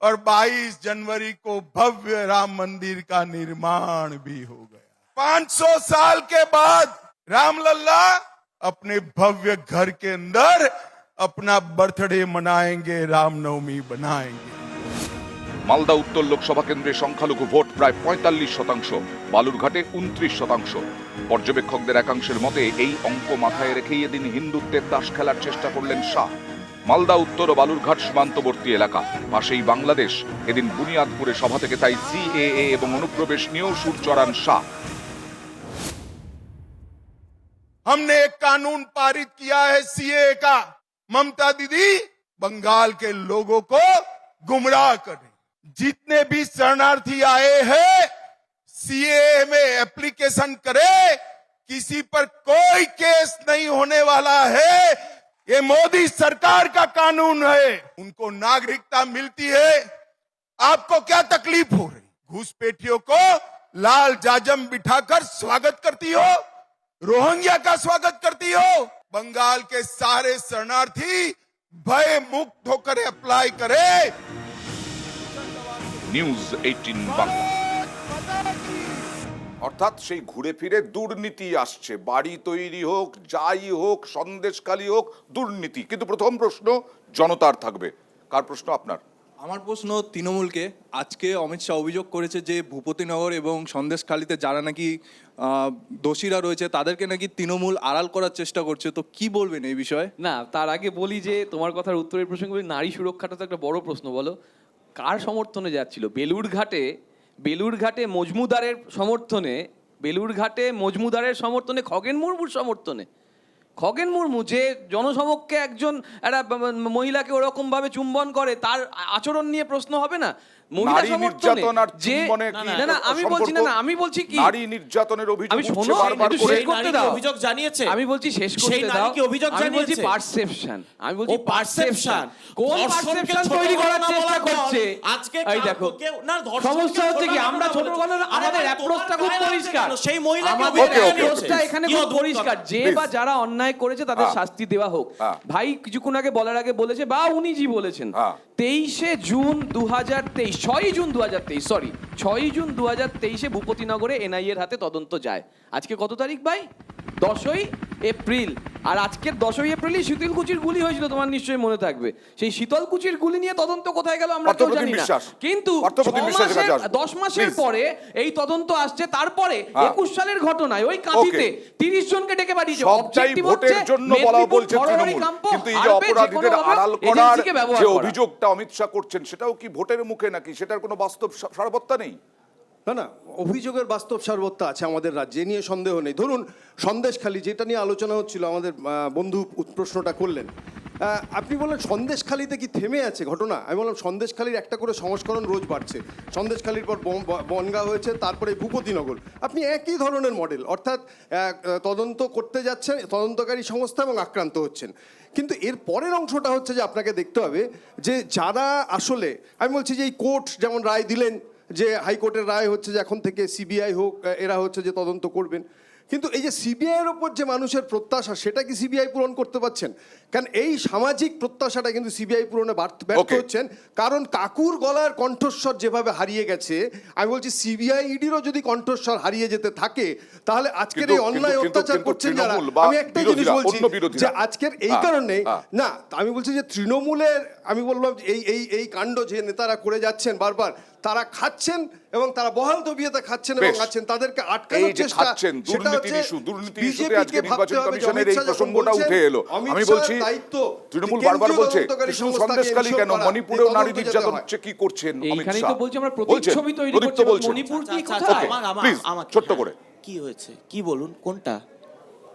और 22 जनवरी को भव्य राम मंदिर का निर्माण भी हो गया। 500 साल के बाद रामलल्ला अपने भव्य घर के अंदर अपना बर्थडे मनाएंगे, रामनवमी बनाएंगे। মালদা উত্তর লোকসভা কেন্দ্রে সংখ্যালঘু ভোট প্রায় 45%, বালুরঘাটে 29%। পর্যবেক্ষকদের একাংশের মতে এই অঙ্ক মাথায় রেখেই এদিন হিন্দুত্বের তাস খেলার চেষ্টা করলেন শাহ। মালদা উত্তর ও বালুরঘাট সীমান্তবর্তী এলাকা, পাশেই বাংলাদেশ। এদিন বুনিয়াদপুরে সভা থেকে তাই সিএএ এবং অনুপ্রবেশ নিয়েও সুর চড়ান শাহ। हमने एक कानून पारित किया है सीए का। ममता दीदी बंगाल के लोगों को गुमराह कर रही। जितने भी शरणार्थी आए हैं सीए में एप्लीकेशन करे, किसी पर कोई केस नहीं होने वाला है। ये मोदी सरकार का कानून है, उनको नागरिकता मिलती है। आपको क्या तकलीफ हो रही? घुसपैठियों को लाल जाजम बिठाकर स्वागत करती हो, रोहिंग्या का स्वागत करती हो। बंगाल के सारे शरणार्थी भय मुक्त होकर अप्लाई करे। নিউজ 18 বাংলা। অর্থাৎ সেই ঘুরে ফিরে দুর্নীতি আসছে, বাড়ি তৈরি হোক, যাই হোক, সন্দেশখালী হোক, দুর্নীতি। কিন্তু প্রথম প্রশ্ন জনতার থাকবে, কার প্রশ্ন আপনার? আমার প্রশ্ন তৃণমূলকে। আজকে অমিত শাহ অভিযোগ করেছে যে ভূপতিনগর এবং সন্দেশখালীতে যারা নাকি দোষীরা রয়েছে তাদেরকে নাকি তৃণমূল আড়াল করার চেষ্টা করছে, তো কি বলবেন এই বিষয়ে? না, তার আগে বলি যে তোমার কথার উত্তরের প্রসঙ্গে বলি, নারী সুরক্ষাটা তো একটা বড় প্রশ্ন। বলো কার সমর্থনে যাচ্ছিল? বেলুড়ঘাটে মজমুদারের সমর্থনে, মজমুদারের সমর্থনে, খগেন মুর্মুর সমর্থনে। খগেন মুর্মু যে জনসমক্ষে একজন একটা মহিলাকে ওরকমভাবে চুম্বন করে, তার আচরণ নিয়ে প্রশ্ন হবে না? মহিলা নারী সমর্থনে নির্যাতন আর যে চুম্বনে কি না না আমি বলছি না সম্পর্ক? না আমি বলছি কি নারী নির্যাতনের অভিযোগ আমি উঠছে শোনো বারবার একটু করে। শেষ করতে দাও অভিযোগ জানিয়েছে আমি বলছি শেষ করতে সেই দাও নারী কি অভিযোগ আমি বলছি জানিয়েছে? পারসেপশন আমি বলছি ও perception। কোন ধর্ষণকে পারসেপশন ছোট তৈরি করার গণনা চেষ্টা বলার পর করছে আজকে এই দেখো না ধর্ষণকে সমস্যা হচ্ছে কি ছোট আমরা গণনা ছোট বলেছি। গণনা আরে আমাদের ভাই, অ্যাপ্রোচটা তোমার খুব গায়ে পরিষ্কার লাগছে কেন? সেই মহিলাকে আমাদের অভিযোগ Okay, okay, অ্যাপ্রোচটা জানিয়েছে। এখানে কি খুব অদ্ভুত পরিষ্কার কথা। যে Please. বা যারা অন্যায় করেছে তাদের হ্যাঁ। শাস্তি দেওয়া হোক হ্যাঁ। ভাই কিছুক্ষণ আগে বলার আগে বলেছে বা উনি জি বলেছেন হ্যাঁ। 23শে জুন 2023 6ই জুন 2023 সরি 6ই জুন 2023 ভূপতিনগরে এনআইএর হাতে তদন্ত যায় আজকে কত তারিখ ভাই 10ই এপ্রিল আর আজকের 10ই এপ্রিলই শীতলকুচির গুলি হয়েছিল তোমার নিশ্চয়ই মনে থাকবে সেই শীতলকুচির গুলি নিয়ে তদন্ত কোথায় গেল আমরা কেউ পার্থপ্রতিম জানি না বিশ্বাস। কিন্তু পার্থপ্রতিম 6 বিশ্বাসের কাছে মাসের আসবো। 10 মাসের Please. পরে এই তদন্ত আসছে তারপরে হ্যাঁ। 21 সালের ঘটনায় ওই কাঁথিতে 30 জনকে ডেকে পাঠিয়েছে সবটাই Objective ভোটের হচ্ছে জন্য বলা মেদিনীপুর বলছে ধরোহরি তৃণমূল ক্যাম্প কিন্তু এই যে হারবে অপরাধীদের যেকোনোভাবে আড়াল করার এজেন্সিকে ব্যবহার যে করা। অভিযোগটা অমিত শাহ করছেন সেটাও কি ভোটের মুখে নাকি সেটার কোনো বাস্তব সারবত্তা নেই? না না অভিযোগের বাস্তব সারবত্তা আছে আমাদের রাজ্যে এ নিয়ে সন্দেহ নেই। ধরুন সন্দেশখালী যেটা নিয়ে আলোচনা হচ্ছিল আমাদের বন্ধু প্রশ্নটা করলেন আপনি বললেন সন্দেশখালীতে কি থেমে আছে ঘটনা? আমি বললাম সন্দেশখালীর একটা করে সংস্করণ রোজ বাড়ছে। সন্দেশখালীর পর বনগাঁ হয়েছে, তারপরে ভূপতিনগর। আপনি একই ধরনের মডেল, অর্থাৎ তদন্ত করতে যাচ্ছেন তদন্তকারী সংস্থা এবং আক্রান্ত হচ্ছেন। কিন্তু এর পরের অংশটা হচ্ছে যে আপনাকে দেখতে হবে যে যারা আসলে আমি বলছি যে এই কোর্ট যেমন রায় দিলেন যে হাইকোর্টের রায় হচ্ছে যে এখন থেকে সিবিআই হোক এরা হচ্ছে যে তদন্ত করবেন, কিন্তু এই যে সিবিআইয়ের ওপর যে মানুষের প্রত্যাশা সেটা কি সিবিআই পূরণ করতে পারছেন? কারণ এই সামাজিক প্রত্যাশাটা কিন্তু সিবিআই পূরণে ব্যর্থ হচ্ছেন, কারণ কাকুর গলার কণ্ঠস্বর যেভাবে হারিয়ে গেছে আমি বলছি সিবিআই ইডিরও যদি কণ্ঠস্বর হারিয়ে যেতে থাকে তাহলে আজকের এই অন্যায় অত্যাচার করছেন যারা, আমি একটা জিনিস বলছি যে আজকের এই কারণে না আমি বলছি যে তৃণমূলের আমি বললাম এই এই এই কাণ্ড যে নেতারা করে যাচ্ছেন বারবার তারা খাচ্ছেন এবং তারা বহাল তবিয়তে খাচ্ছেন এবং আছেন, তাদেরকে আটকানোর চেষ্টা সেটা হচ্ছে বিজেপিকে ভাবতে হবে যে অমিত শাহ যখন বলছেন আমি বলছি তৃণমূল বারবার বলছে সন্দেশখালী কেন মণিপুরেও নারী নির্যাতন হচ্ছে কি করছেন অমিত এইখানেই শাহ তো বলছি আমরা প্রতিচ্ছবি তৈরি করছি মণিপুর কি কোথায় প্লিজ ছোট্ট করে কি হয়েছে কি বলুন কোনটা?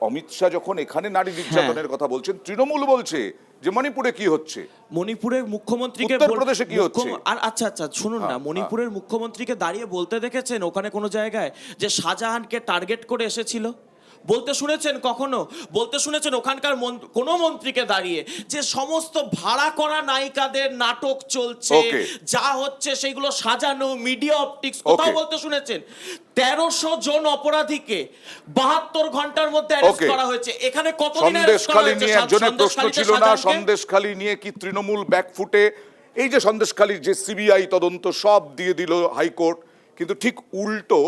অমিত শাহ যখন এখানে নারী নির্যাতনের কথা বলছেন তৃণমূল বলছে যে মণিপুরে কি হচ্ছে, মণিপুরের মুখ্যমন্ত্রীকে উত্তরপ্রদেশে কি হচ্ছে? আর আচ্ছা আচ্ছা শুনুন না, মণিপুরের মুখ্যমন্ত্রীকে দাঁড়িয়ে বলতে দেখেছেন ওখানে কোনো জায়গায় যে শাহজাহানকে টার্গেট করে এসেছিল? বলতে শুনেছেন কখনো? বলতে শুনেছেন ওখানকার কোনো মন্ত্রীকে দাঁড়িয়ে যে সমস্ত ভাড়া করা নায়িকাদের নাটক চলছে যা হচ্ছে সেগুলো সাজানো মিডিয়া অপটিক্স কোথাও বলতে শুনেছেন? 1300 জন অপরাধীকে 72 ঘন্টার মধ্যে অ্যারেস্ট করা হয়েছে। এখানে কতদিন অ্যারেস্ট করা সন্দেশখালী হয়েছে? নিয়ে একজনের প্রশ্ন ছিল না সন্দেশখালী নিয়ে কি তৃণমূল ব্যাকফুটে? এই যে সন্দেশখালীর যে সিবিআই তদন্ত সব দিয়ে দিল হাইকোর্ট, কিন্তু ঠিক উল্টো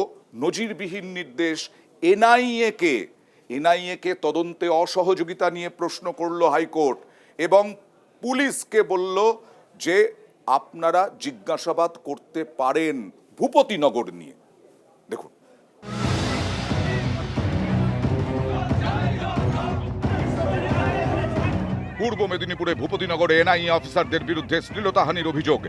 নজিরবিহীন নির্দেশ এনআইএ কে তদন্তে অসহযোগিতা নিয়ে প্রশ্ন করলো হাইকোর্ট এবং পুলিশকে বলল যে আপনারা জিজ্ঞাসাবাদ করতে পারেন ভূপতিনগর নিয়ে। দেখুন পূর্ব মেদিনীপুরে ভূপতিনগরে এনআইএ অফিসারদের বিরুদ্ধে শ্লীলতাহানির অভিযোগ।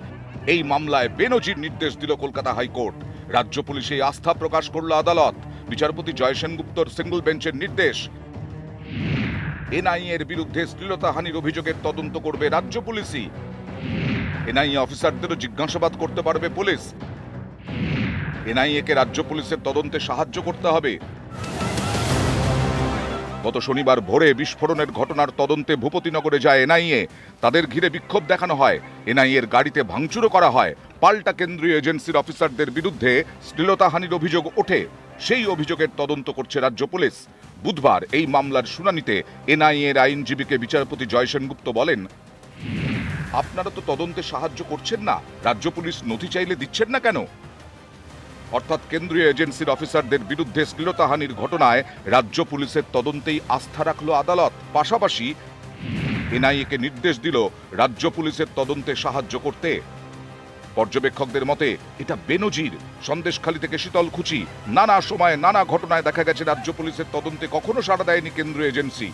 এই মামলায় বেনজির নির্দেশ দিল কলকাতা হাইকোর্ট। রাজ্য পুলিশে আস্থা প্রকাশ করল আদালত। বিচারপতি জয় সেনগুপ্তর সিঙ্গল বেঞ্চের নির্দেশ, এনআইএ এর বিরুদ্ধে শ্লীলতাহানির অভিযোগের তদন্ত করবে রাজ্য পুলিশই। এনআইএ অফিসারদেরও জিজ্ঞাসাবাদ করতে পারবে পুলিশ। এনআইএ কে রাজ্য পুলিশের তদন্তে সাহায্য করতে হবে। গত শনিবার ভোরে বিস্ফোরণের ঘটনার তদন্তে ভূপতিনগরে যায় এনআইএ। তাদের ঘিরে বিক্ষোভ দেখানো হয়, এনআইএর গাড়িতে ভাঙচুরও করা হয়। পাল্টা কেন্দ্রীয় এজেন্সির অফিসারদের বিরুদ্ধে শ্লীলতাহানির অভিযোগ ওঠে। সেই অভিযোগের তদন্ত করছে রাজ্য পুলিশ। বুধবার এই মামলার শুনানিতে এনআইএর আইনজীবীকে বিচারপতি জয় সেনগুপ্ত বলেন, আপনারা তো তদন্তে সাহায্য করছেন না, রাজ্য পুলিশ নথি চাইলে দিচ্ছেন না কেন? অর্থাৎ কেন্দ্রীয় এজেন্সির অফিসারদের বিরুদ্ধে শ্লীলতাহানির ঘটনায় রাজ্য পুলিশের তদন্তেই আস্থা রাখল আদালত। পাশাপাশি এনআইএকে নির্দেশ দিল রাজ্য পুলিশের তদন্তে সাহায্য করতে। পর্যবেক্ষকদের মতে এটা বেনজির। সন্দেশখালী থেকে শীতলকুচি নানা সময়ে নানা ঘটনায় দেখা গেছে রাজ্য পুলিশের তদন্তে কখনো সাড়া দেয়নি কেন্দ্রীয় এজেন্সি।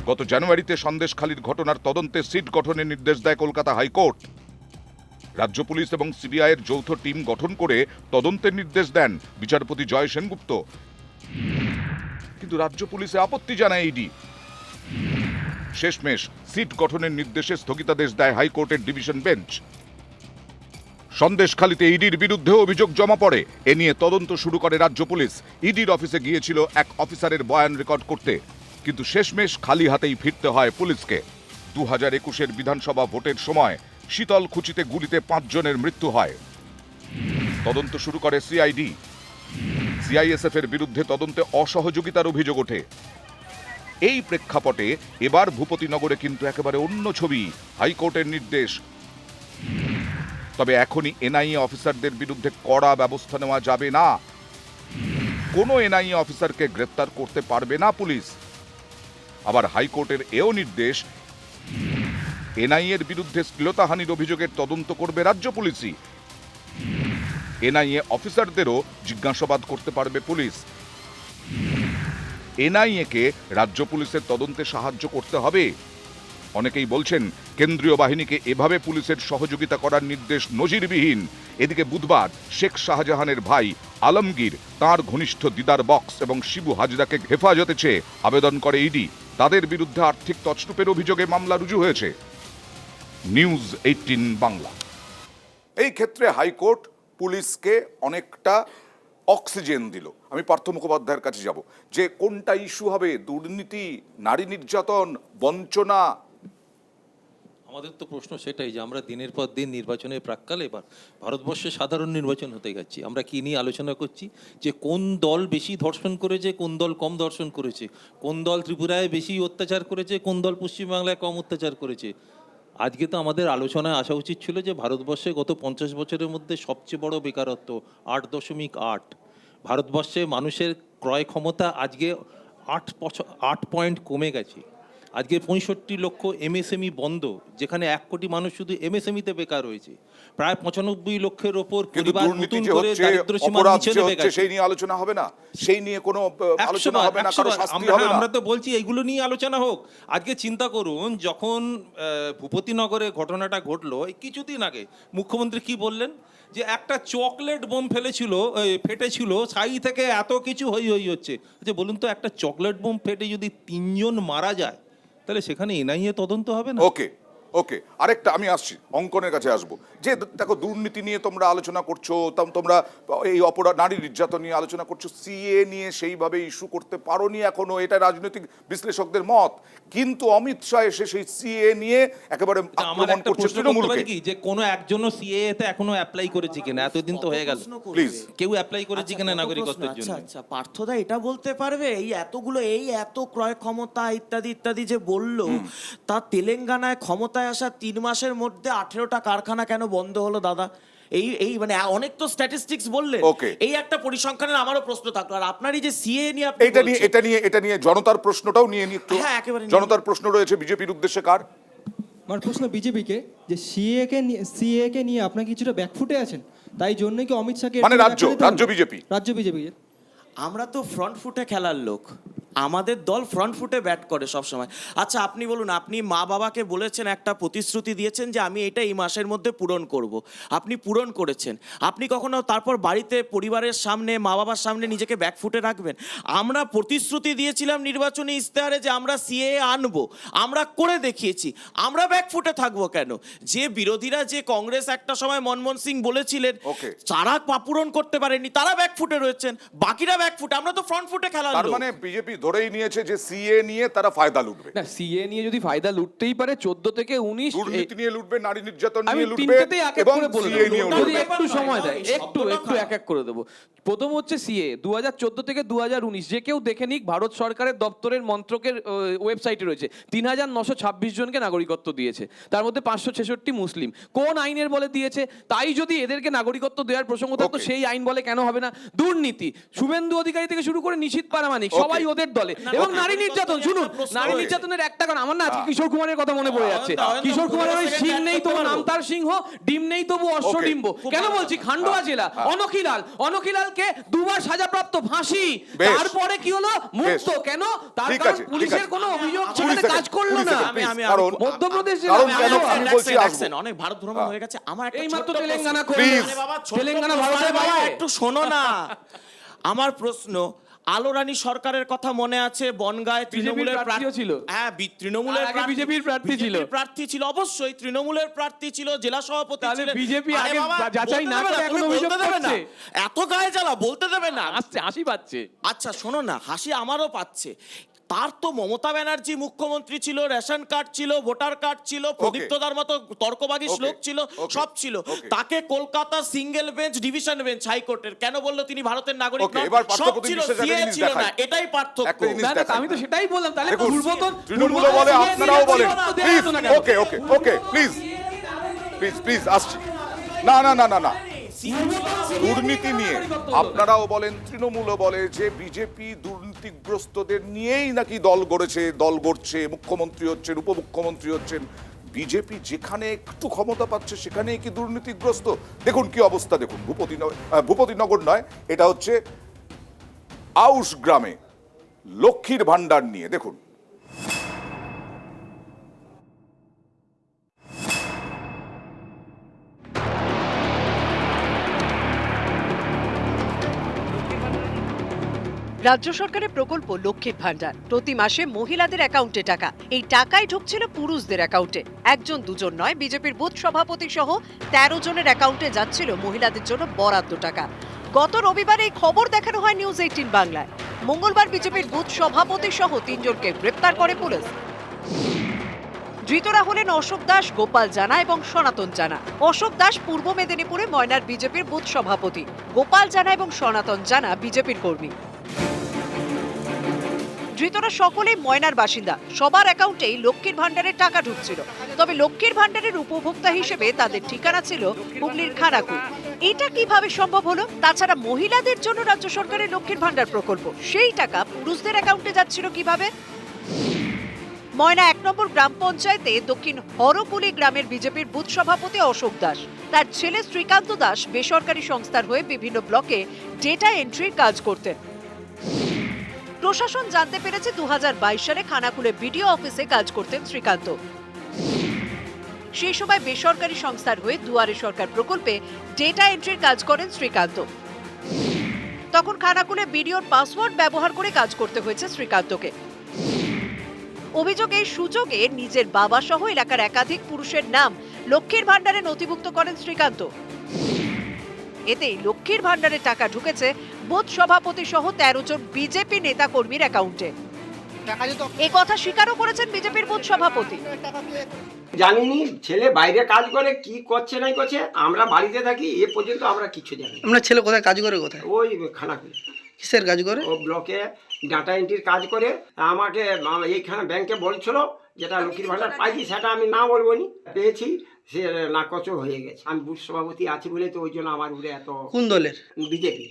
গত জানুয়ারিতে সন্দেশখালীর ঘটনার তদন্তে সিট গঠনের নির্দেশ দেয় কলকাতা হাইকোর্ট। রাজ্য পুলিশ এবং সিবিআই এর যৌথ টিম গঠন করে তদন্তের নির্দেশ দেন বিচারপতি জয় সেনগুপ্ত। কিন্তু রাজ্য পুলিশে আপত্তি জানায় ইডি। শেষমেশ সিট গঠনের নির্দেশে স্থগিতাদেশ দেয় হাইকোর্টের ডিভিশন বেঞ্চ। সন্দেশখালীতে ইডির বিরুদ্ধে অভিযোগ জমা পড়ে। এ নিয়ে তদন্ত শুরু করে রাজ্য পুলিশ। ইডির অফিসে গিয়েছিল এক অফিসারের বয়ান রেকর্ড করতে, কিন্তু শেষমেশ খালি হাতেই ফিরতে হয় পুলিশকে। 2021-এর বিধানসভা ভোটের সময় শীতলকুচিতে গুলিতে 5 জনের মৃত্যু হয়। তদন্ত শুরু করে সিআইডি। সিআইএসএফ এর বিরুদ্ধে তদন্তে অসহযোগিতার অভিযোগ ওঠে। এই প্রেক্ষাপটে এবার ভূপতিনগরে কিন্তু একেবারে অন্য ছবি। হাইকোর্টের নির্দেশ, তবে এখনই এনআইএ অফিসারদের বিরুদ্ধে কড়া ব্যবস্থা নেওয়া যাবে না। কোনো এনআইএ অফিসারকে গ্রেপ্তার করতে পারবে না পুলিশ। আবার হাইকোর্টের এও নির্দেশ, এনআইএর বিরুদ্ধে শ্লীলতাহানির অভিযোগের তদন্ত করবে রাজ্য পুলিশই। এনআইএ অফিসারদেরও জিজ্ঞাসাবাদ করতে পারবে পুলিশ। এনআইএকে রাজ্য পুলিশের তদন্তে সাহায্য করতে হবে। অনেকেই বলছেন কেন্দ্রীয় বাহিনীকে এভাবে পুলিশের সহযোগিতা করার নির্দেশ নজিরবিহীন। এদিকে বুধবার শেখ শাহজাহানের ভাই আলমগীর, তার ঘনিষ্ঠ দিদার বক্স এবং শিবু হাজরাকে হেফাজতে চেয়ে আবেদন করে ইডি। তাদের বিরুদ্ধে আর্থিক তছরূপের অভিযোগে মামলা রুজু হয়েছে। নিউজ 18 বাংলা। এই ক্ষেত্রে হাইকোর্ট পুলিশকে অনেকটা অক্সিজেন দিল। আমি পার্থ মুখোপাধ্যায়ের কাছে যাব, যে কোনটা ইস্যু হবে, দুর্নীতি, নারী নির্যাতন, বঞ্চনা? আমাদের তো প্রশ্ন সেটাই যে আমরা দিনের পর দিন নির্বাচনের প্রাক্কালে এবার ভারতবর্ষে সাধারণ নির্বাচন হতে যাচ্ছি। আমরা কি নিয়ে আলোচনা করছি? যে কোন দল বেশি ধর্ষণ করেছে, কোন দল কম ধর্ষণ করেছে, কোন দল ত্রিপুরায় বেশি অত্যাচার করেছে, কোন দল পশ্চিমবাংলায় কম অত্যাচার করেছে। আজকে তো আমাদের আলোচনায় আসা উচিত ছিল যে ভারতবর্ষে গত 50 বছরের মধ্যে সবচেয়ে বড় বেকারত্ব 8.8। ভারতবর্ষে মানুষের ক্রয় ক্ষমতা আজকে 8 পয়েন্ট কমে গেছে। আজকে 65 লক্ষ এমএসএমই বন্ধ, যেখানে 1 কোটি মানুষ শুধু এমএসএমইতে বেকার রয়েছে। প্রায় 95 লক্ষের ওপর পরিবার নতুন করে দারিদ্র্য সীমার নিচে নেমে গেছে। সেই নিয়ে আলোচনা হবে না, সেই নিয়ে কোনো আলোচনা হবে না, কারো শাস্তি হবে না। আমরা তো বলছি এইগুলো নিয়ে আলোচনা হোক। আজকে চিন্তা করুন, যখন ভূপতিনগরে ঘটনাটা ঘটলো কিছুদিন আগে, মুখ্যমন্ত্রী কি বললেন? যে একটা চকলেট বোম ফেটেছিল, সাই থেকে এত কিছু হই হচ্ছে। আচ্ছা বলুন তো, একটা চকলেট বোম ফেটে যদি 3 জন মারা যায়, তাহলে সেখানে এনআইএ তদন্ত হবে না? ওকে আরেকটা আমি আসছি, অঙ্কনের কাছে আসবো। যে দেখো, দুর্নীতি নিয়ে তোমরা আলোচনা করছো, তোমরা এই অপরাধ, নারী নির্যাতন নিয়ে আলোচনা করছো, সিএ নিয়ে সেইভাবে ইস্যু করতে পারোনি এখনো, এটা রাজনৈতিক বিশ্লেষকদের মত। কিন্তু অমিত শাহ এসে সেই সিএ নিয়ে একেবারে আক্রমণ করছে তৃণমূলকে। কি যে কোনো একজনও সিএ তে এখনো অ্যাপ্লাই করেছে কিনা? এতদিন তো হয়ে গেল, প্লিজ কেউ অ্যাপ্লাই করেছে কিনা নাগরিকত্বের জন্য? আচ্ছা পার্থদা এটা বলতে পারবে, এই এত ক্রয় ক্ষমতা ইত্যাদি ইত্যাদি যে বললো, তা তেলেঙ্গানায় ক্ষমতায় আসা 3 মাসের মধ্যে 18টা কারখানা কেন বন্ধ হলো দাদা? এই মানে অনেক তো স্ট্যাটিস্টিক্স বললেন, এই একটা পরিসংখ্যানের আমারও প্রশ্ন থাকলো। আর আপনারই যে সিএ নিয়ে আপনি এটা নিয়ে জনতার প্রশ্নটাও নিয়ে নি একটু। হ্যাঁ, একেবারে জনতার প্রশ্ন রয়েছে বিজেপির উদ্দেশ্যে। কার? আমার প্রশ্ন বিজেপিকে, যে সিএ কে নিয়ে আপনারা কিছুটা ব্যাকফুটে আছেন, তাই জন্য কি অমিত শাহকে মানে রাজ্য বিজেপি আমরা তো ফ্রন্ট ফুটে খেলার লোক, আমাদের দল ফ্রন্ট ফুটে ব্যাট করে সব সময়। আচ্ছা আপনি বলুন, আপনি মা বাবাকে বলেছেন, একটা প্রতিশ্রুতি দিয়েছেন যে আমি এটা এই মাসের মধ্যে পূরণ করব, আপনি পূরণ করেছেন। আপনি কখনো তারপর বাড়িতে পরিবারের সামনে, মা বাবার সামনে নিজেকে ব্যাকফুটে রাখবেন? আমরা প্রতিশ্রুতি দিয়েছিলাম নির্বাচনী ইশতেহারে যে আমরা সিএ আনবো, আমরা করে দেখিয়েছি, আমরা ব্যাকফুটে থাকবো কেন? যে বিরোধীরা, যে কংগ্রেস একটা সময় মনমোহন সিং বলেছিলেন তারা পূরণ করতে পারেনি, তারা ব্যাকফুটে রয়েছেন, বাকিরা ব্যাকফুটে, আমরা তো ফ্রন্ট ফুটে খেলার লোক। তার মানে বিজেপি ধরেই নিয়েছে যে সিএ নিয়ে তারা ফায়দা লুটবে। না, সিএ নিয়ে যদি ফায়দা লুটতেই পারে, 14 থেকে 19 দুর্নীতি নিয়ে লুটবে, নারী নির্যাতন নিয়ে লুটবে, এবং সিএ নিয়ে লুটবে। একটু সময় দেয়, একটু এক এক করে দেবো। প্রথম হচ্ছে সিএ 2014 থেকে 2019, যে কেউ দেখে নিক, ভারত সরকারের দপ্তরের মন্ত্রকের ওয়েবসাইটে রয়েছে 3926 জনকে নাগরিকত্ব দিয়েছে, তার মধ্যে 566 মুসলিম। কোন আইনের বলে দিয়েছে? তাই যদি এদেরকে নাগরিকত্ব দেওয়ার প্রসঙ্গ থাকতো, সেই আইন বলে কেন হবে না? দুর্নীতি, শুভেন্দু অধিকারী থেকে শুরু করে নিশীথ পারামানিক সবাই ওদের দলে। এবং নারী নির্যাতন, শুনুন, নারী নির্যাতনের একটা কারণ, আমার না আজকে কিশোর কুমারের কথা মনে পড়ে যাচ্ছে। কিশোর কুমারের ওই সিং নেই তবু নাম তার সিংহ, ডিম নেই তবু অশ্বডিম্ব। কেন বলছি? খান্ডোয়া জেলা, অনখিলালকে 2 বার সাজাপ্রাপ্ত, ফাঁসি, তারপরে কি হলো? মুক্ত। কেন? তার কারণ পুলিশের কোনো অভিযোগ সেখানে কাজ করলো না। মধ্যপ্রদেশ অনেক ভারত ভ্রমণ হয়ে গেছে আমার, এইমাত্র তেলেঙ্গানা ভারতের একটু শোনো না। আমার প্রশ্ন, আলোরানী সরকারের কথা মনে আছে, বনগাঁয় তৃণমূলের প্রার্থীও ছিল। হ্যাঁ, তৃণমূলের আগে বিজেপির প্রার্থী ছিল। প্রার্থী ছিল, অবশ্যই তৃণমূলের প্রার্থী ছিল, জেলা সভাপতি তাহলে ছিলেন। বিজেপি আরে আগে বাবা, যাচাই বলতে না দেবে করে এখন তুমি অভিযোগ বলতে দেবে না? করছে। এত গায়ে জ্বালা, বলতে দেবে না? আসছে, হাসি পাচ্ছে। আচ্ছা শোনো না, হাসি আমারও পাচ্ছে। তার তো মমতা ব্যানার্জি মুখ্যমন্ত্রী ছিল, রেশন কার্ড ছিল, ভোটার কার্ড ছিল, প্রদীপ্তদার মতো তর্কবাদী শ্লোক ছিল, সব ছিল। তাকে Kolkata single bench, division bench হাইকোর্টের কেন বললো তিনি ভারতের নাগরিক নন? সব ছিল, সিএ ছিল না, এটাই পার্থক্য। আমি তো সেটাই বললাম, তাহলে পূর্বতন তৃণমূলও বলে আপনারাও বলেন। Please, okay okay okay, please please please, আসছি। না না না না না, দুর্নীতি নিয়ে আপনারাও বলেন, তৃণমূলও বলে যে বিজেপি দুর্নীতিগ্রস্তদের নিয়েই নাকি দল গড়েছে, দল গড়ছে, মুখ্যমন্ত্রী হচ্ছেন, উপমুখ্যমন্ত্রী হচ্ছেন। বিজেপি যেখানে একটু ক্ষমতা পাচ্ছে সেখানেই কি দুর্নীতিগ্রস্ত? দেখুন কি অবস্থা, দেখুন ভূপতিনগর নয়, এটা হচ্ছে আউশ গ্রামে লক্ষ্মীর ভান্ডার নিয়ে দেখুন। রাজ্য সরকারের প্রকল্প লক্ষ্মীর ভান্ডার, প্রতি মাসে মহিলাদের অ্যাকাউন্টে টাকা, এই টাকাই ঢুকছিল পুরুষদের অ্যাকাউন্টে। একজন দুজন নয়, বিজেপির বুথ সভাপতি সহ 13 জনের অ্যাকাউন্টে যাচ্ছিল মহিলাদের জন্য বরাদ্দ টাকা। গত রবিবার এই খবর দেখানো হয় নিউজ 18 বাংলায়। মঙ্গলবার বিজেপির বুথ সভাপতি সহ 3 জনকে গ্রেপ্তার করে পুলিশ। ধৃতরা হলেন অশোক দাস, গোপাল জানা এবং সনাতন জানা। অশোক দাস পূর্ব মেদিনীপুরে ময়নার বিজেপির বুথ সভাপতি, গোপাল জানা এবং সনাতন জানা বিজেপির কর্মী। ধৃতরা সকলেই ময়নার বাসিন্দা, সবার অ্যাকাউন্টেই লক্ষ্মীর ভান্ডারের টাকা ঢুকছিল। তবে লক্ষ্মীর ভান্ডারের উপভোক্তা হিসেবে তাদের ঠিকানা ছিল হুগলির খানাকুল। এটা কিভাবে সম্ভব হলো? তাছাড়া মহিলাদের জন্য রাজ্য সরকারের লক্ষ্মীর ভান্ডার প্রকল্প, সেই টাকা পুরুষদের অ্যাকাউন্টে যাচ্ছিল কিভাবে? ময়না 1 নম্বর গ্রাম পঞ্চায়েতে দক্ষিণ হরকুলি গ্রামের বিজেপির বুথ সভাপতি অশোক দাস, তার ছেলে শ্রীকান্ত দাস বেসরকারি সংস্থার হয়ে বিভিন্ন ব্লকে ডেটা এন্ট্রির কাজ করতেন। প্রশাসন জানতে পেরেছে 2022 সালে খানাকুলে বিডিও অফিসে কাজ করতেন শ্রীকান্ত। সেই সময় বেসরকারি সংস্থার হয়ে দুয়ারে সরকার প্রকল্পে ডেটা এন্ট্রির কাজ করেন শ্রীকান্ত। তখন খানাকুলে বিডিওর পাসওয়ার্ড ব্যবহার করে কাজ করতে হয়েছে শ্রীকান্তকে। অভিযোগে সুযোগে নিজের বাবা সহ এলাকার একাধিক পুরুষের নাম লক্ষ্মীর ভান্ডারে নথিভুক্ত করেন শ্রীকান্ত। এতেই লক্ষ্মীর ভান্ডারের টাকা ঢুকেছে বুথ সভাপতি সহ 13 জন বিজেপি নেতা কর্মীর অ্যাকাউন্টে। এই কথা স্বীকারও করেছেন বিজেপির বুথ সভাপতি। জানিনি ছেলে বাইরে কাজ করে, কি করছে নাই করছে, আমরা বাড়িতে থাকি, এ পর্যন্ত আমরা কিছু জানি না। আপনার ছেলে কোথায় কাজ করে? কোথায়? ওই খানাকুল। কিসের কাজ করে? ও ব্লকে ডাটা এন্ট্রির কাজ করে। আমাকে এইখানে ব্যাংকে বলছিল যেটা লক্ষ্মীর ভান্ডার পাইছি, সেটা আমি না বলবো নি, পেয়েছি, সে নাকচ হয়ে গেছে। আমি বুথ সভাপতি আছি বলে তো ওই জন্য আমার উপরে এত। কোন দলের? বিজেপি।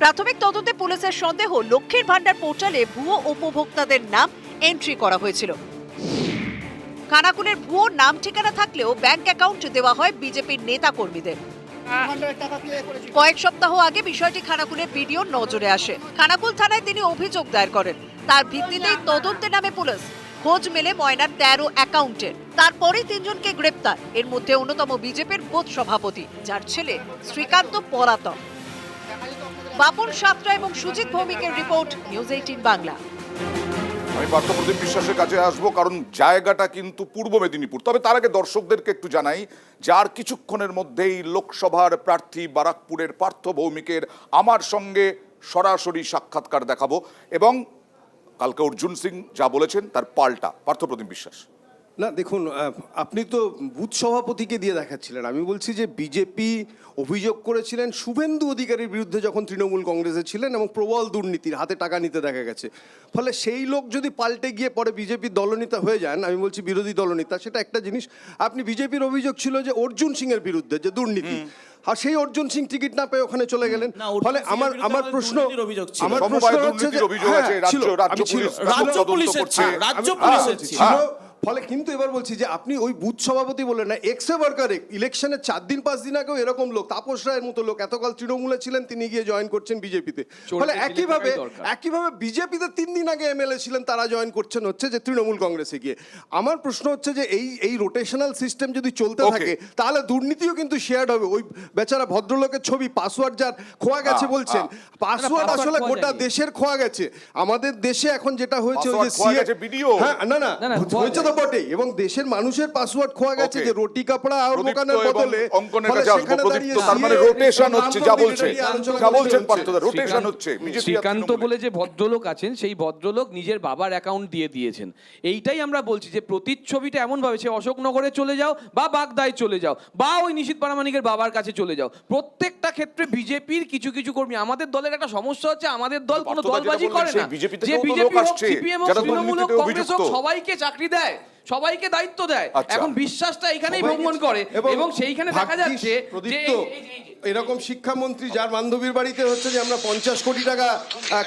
প্রাথমিক তদন্তে পুলিশের সন্দেহ লক্ষ্মীর ভান্ডার পোর্টালে ভুয়ো উপভোক্তাদের নাম এন্ট্রি করা হয়েছিল। খানাকুলের ভুয়ো নাম ঠিকানা থাকলেও ব্যাংক অ্যাকাউন্ট দেওয়া হয় বিজেপির নেতা কর্মীদের। কয়েক সপ্তাহ আগে বিষয়টি খানাকুলের বিডিওর নজরে আসে। খানাকুল থানায় তিনি অভিযোগ দায়ের করেন। তার ভিত্তিতেই তদন্তে নামে পুলিশ। খোঁজ মেলে ময়নার 13 অ্যাকাউন্টের। তারপরে 3 জনকে গ্রেপ্তার। এর মধ্যে অন্যতম বিজেপির বুথ সভাপতি, যার ছেলে শ্রীকান্ত পলাতক। বাপন সাতরা এবং সুজিত ভৌমিকের রিপোর্ট, নিউজ 18 বাংলা। আমি পার্থপ্রতিম বিশ্বাসের কাছে আসবো, কারণ জায়গাটা কিন্তু পূর্ব মেদিনীপুর। তবে তার আগে দর্শকদেরকে একটু জানাই, যার কিছুক্ষণের মধ্যেই লোকসভার প্রার্থী বারাকপুরের পার্থ ভৌমিকের আমার সঙ্গে সরাসরি সাক্ষাৎকার দেখাবো, এবং কালকে অর্জুন সিং যা বলেছেন তার পাল্টা। পার্থপ্রতিম বিশ্বাস। না দেখুন, আপনি তো বুথ সভাপতিকে দিয়ে দেখাচ্ছিলেন। আমি বলছি যে বিজেপি অভিযোগ করেছিলেন শুভেন্দু অধিকারীর বিরুদ্ধে যখন তৃণমূল কংগ্রেসে ছিলেন, এবং প্রবল দুর্নীতির, হাতে টাকা নিতে দেখা গেছে। ফলে সেই লোক যদি পাল্টে গিয়ে পরে বিজেপির দলনেতা হয়ে যান, আমি বলছি বিরোধী দলনেতা, সেটা একটা জিনিস। আপনি বিজেপির অভিযোগ ছিল যে অর্জুন সিং এর বিরুদ্ধে যে দুর্নীতি, আর সেই অর্জুন সিং টিকিট না পেয়ে ওখানে চলে গেলেন। ফলে আমার প্রশ্ন হচ্ছে যে ফলে কিন্তু এবার বলছি যে আপনি ওই বুথ সভাপতি বললেন না, এক্সে ওয়ার্কার ইলেকশনের 4 দিন 5 দিন আগেও এরকম লোক, তাপস রায়ের মতো লোক এতকাল তৃণমূলে ছিলেন, তিনি গিয়ে জয়েন করছেন বিজেপিতে। ফলে একইভাবে বিজেপিতে 3 দিন আগে এমএলএ ছিলেন, তারা জয়েন করছেন হচ্ছে যে তৃণমূল কংগ্রেসে গিয়ে। আমার প্রশ্ন হচ্ছে যে এই রোটেশনাল সিস্টেম যদি চলতে থাকে তাহলে দুর্নীতিও কিন্তু শেয়ার্ড হবে। ওই বেচারা ভদ্রলোকের ছবি পাসওয়ার্ড যার খোয়া গেছে বলছেন, পাসওয়ার্ড আসলে গোটা দেশের খোয়া গেছে। আমাদের দেশে এখন যেটা হয়েছে ওই যে হ্যাঁ না হয়েছে তো বটেই, এবং দেশের মানুষের পাসওয়ার্ড খোয়া গেছে যে রুটি কাপড়া আর দোকানের বদলে রোটেশন হচ্ছে, যা বলছেন পার্থদা, রোটেশন হচ্ছে। শ্রীকান্ত বলে যে ভদ্রলোক আছেন, সেই ভদ্রলোক নিজের বাবার অ্যাকাউন্ট দিয়ে দিয়েছেন। এইটাই আমরা বলছি যে প্রতিচ্ছবিটা এমন ভাবে সে অশোকনগরে চলে যাও বা বাগদায় চলে যাও বা ওই নিশীথ প্রামাণিকের বাবার কাছে চলে যাও, প্রত্যেকটা ক্ষেত্রে বিজেপির কিছু কিছু কর্মী। আমাদের দলের একটা সমস্যা হচ্ছে, আমাদের দল কোনো দলবাজি করে না, যে বিজেপি হোক, সিপিএম হোক, তৃণমূল হোক, কংগ্রেস হোক, সবাইকে চাকরি দেয়, সবাইকে দায়িত্ব দেয়। এখন বিশ্বাসটা এখানেই ভঙ্গন করে এবং সেইখানে দেখা যাচ্ছে যে এরকম শিক্ষামন্ত্রী যার বান্ধবীর বাড়িতে হচ্ছে যে আমরা 50 কোটি টাকা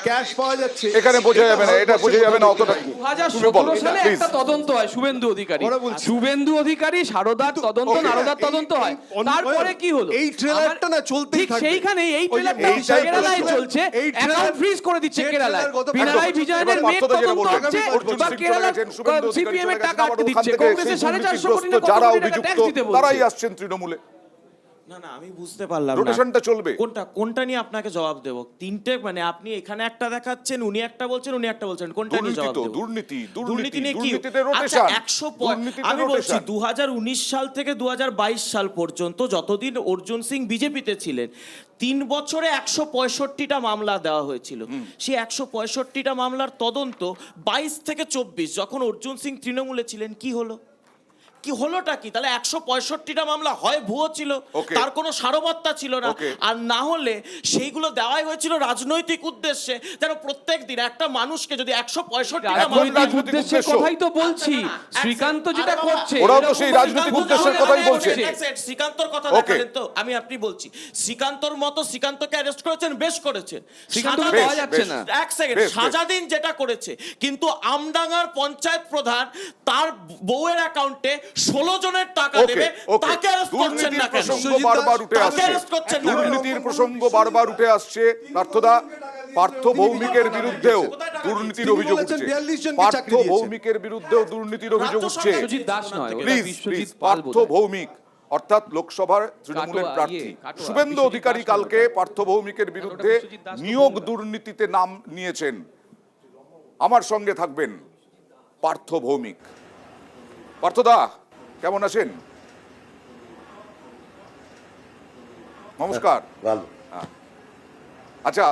ক্যাশ পাওয়া যাচ্ছে, এখানে বোঝা যাবে না, এটা বোঝা যাবে না অতটা। 2017 সালে একটা তদন্ত হয় শুভেন্দু অধিকারী সারদার তদন্ত, নারদার তদন্ত হয়। তারপরে কি হলো? এই ট্রেলারটা না চলতেই থাকবে। সেইখানে এই ট্রেলারটা কেরালায় চলছে, অ্যাকাউন্ট ফ্রিজ করে দিচ্ছে কেরালায়। পিনারাই বিজয়নের মেয়ের তদন্ত হচ্ছে বা কেরালার সিপিএম এর টাকা আটকে দিচ্ছে, কংগ্রেসের 450 কোটি টাকা যারা অভিযুক্ত তারাই আসছেন তৃণমূলে। না আমি বুঝতে পারলাম রোটেশনটা চলবে। কোনটা নিয়ে আপনাকে জবাব দেব? তিনটে মানে আপনি এখানে একটা দেখাচ্ছেন, উনি একটা বলছেন, উনি একটা বলছেন, কোনটা নিয়ে জবাব দেব? দুর্নীতি নিয়ে কি? আচ্ছা 100 আমি বলছি 2019 সাল থেকে 2022 সাল পর্যন্ত যতদিন অর্জুন সিং বিজেপিতে ছিলেন 3 বছরে 165টা মামলা দেওয়া হয়েছিল। সেই 165টা মামলার তদন্ত 22 থেকে 24 যখন অর্জুন সিং তৃণমূলে ছিলেন কি হলোটা কি? তাহলে 165টা মামলা হয় ভুয়ো ছিল, তার কোনো সারবত্তা ছিল না, আর না হলে সেইগুলো দেওয়াই হয়েছিল রাজনৈতিক উদ্দেশ্যে, যেন প্রত্যেক দিন একটা মানুষকে যদি 165টা রাজনৈতিক উদ্দেশ্যের কথাই তো বলছি। শ্রীকান্ত যেটা করছে ওরাও তো সেই রাজনৈতিক উদ্দেশ্যের কথাই বলছে। শ্রীকান্তর কথা দেখালেন তো, আমি বলছি শ্রীকান্তর মতো শ্রীকান্তকে অ্যারেস্ট করেছেন, বেশ করেছেন, শ্রীকান্তকে পাওয়া যাচ্ছে না। এক সেকেন্ড, সাজাদিন যেটা করেছে, কিন্তু আমডাঙ্গার পঞ্চায়েত প্রধান তার বউয়ের অ্যাকাউন্টে 16 জনের টাকা দেবে, তাকে অ্যারেস্ট করছেন না কেন? দুর্নীতির প্রসঙ্গ বারবার উঠে আসছে। পার্থ ভৌমিকের বিরুদ্ধেও দুর্নীতির অভিযোগ উঠছে। পার্থ ভৌমিক অর্থাৎ লোকসভার তৃণমূলের প্রার্থী শুভেন্দু অধিকারী কালকে পার্থ ভৌমিকের বিরুদ্ধে নিয়োগ দুর্নীতিতে নাম নিয়েছেন। আমার সঙ্গে থাকবেন পার্থ ভৌমিক। পার্থদা, কেমন আছেন? নমস্কার। আচ্ছা,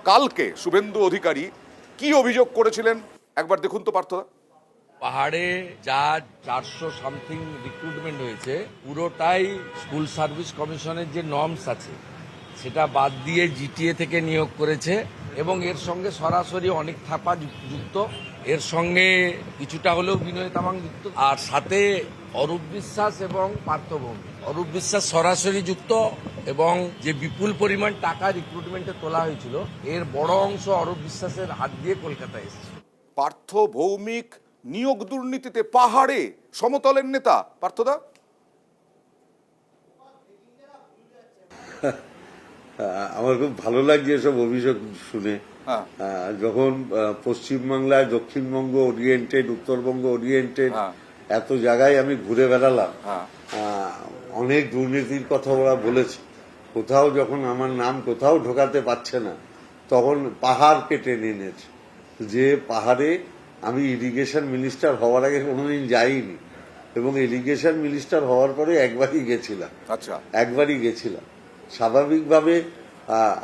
কালকে শুভেন্দু অধিকারী কি অভিযোগ করেছিলেন একবার দেখুন তো পার্থদা। পাহাড়ে যা 400 সামথিং রিক্রুটমেন্ট হয়েছে পুরোটাই স্কুল সার্ভিস কমিশনের যে নর্মস আছে সেটা বাদ দিয়ে জিটিএ থেকে নিয়োগ করেছে এবং এর সঙ্গে সরাসরি অনেক থাপা যুক্ত, এর সঙ্গে কিছুটা হলেও বিনয় তামাং যুক্ত, আর সাথে অরূপ বিশ্বাস এবং পার্থ ভৌমিক। অরূপ বিশ্বাস সরাসরি যুক্ত এবং যে বিপুল পরিমাণ টাকা রিক্রুটমেন্টে তোলা হয়েছিল এর বড় অংশ অরূপ বিশ্বাসের হাত দিয়ে কলকাতায় এসেছে। পার্থ ভৌমিক নিয়োগ দুর্নীতিতে পাহাড়ে সমতলের নেতা। পার্থদা, আমার খুব ভালো লাগছে এসব অভিযোগ শুনে। যখন পশ্চিমবাংলায় দক্ষিণবঙ্গ ওরিয়েন্টেড, উত্তরবঙ্গ ওরিয়েন্টেড এত জায়গায় আমি ঘুরে বেড়ালাম, অনেক দুর্নীতির কথা ওরা বলেছে। কোথাও যখন আমার নাম কোথাও ঢোকাতে পারছে না তখন পাহাড়কে টেনে এনেছে। যে পাহাড়ে আমি ইরিগেশন মিনিস্টার হওয়ার আগে কোনোদিন যাইনি এবং ইরিগেশন মিনিস্টার হওয়ার পরে একবারই গেছিলাম। স্বাভাবিকভাবে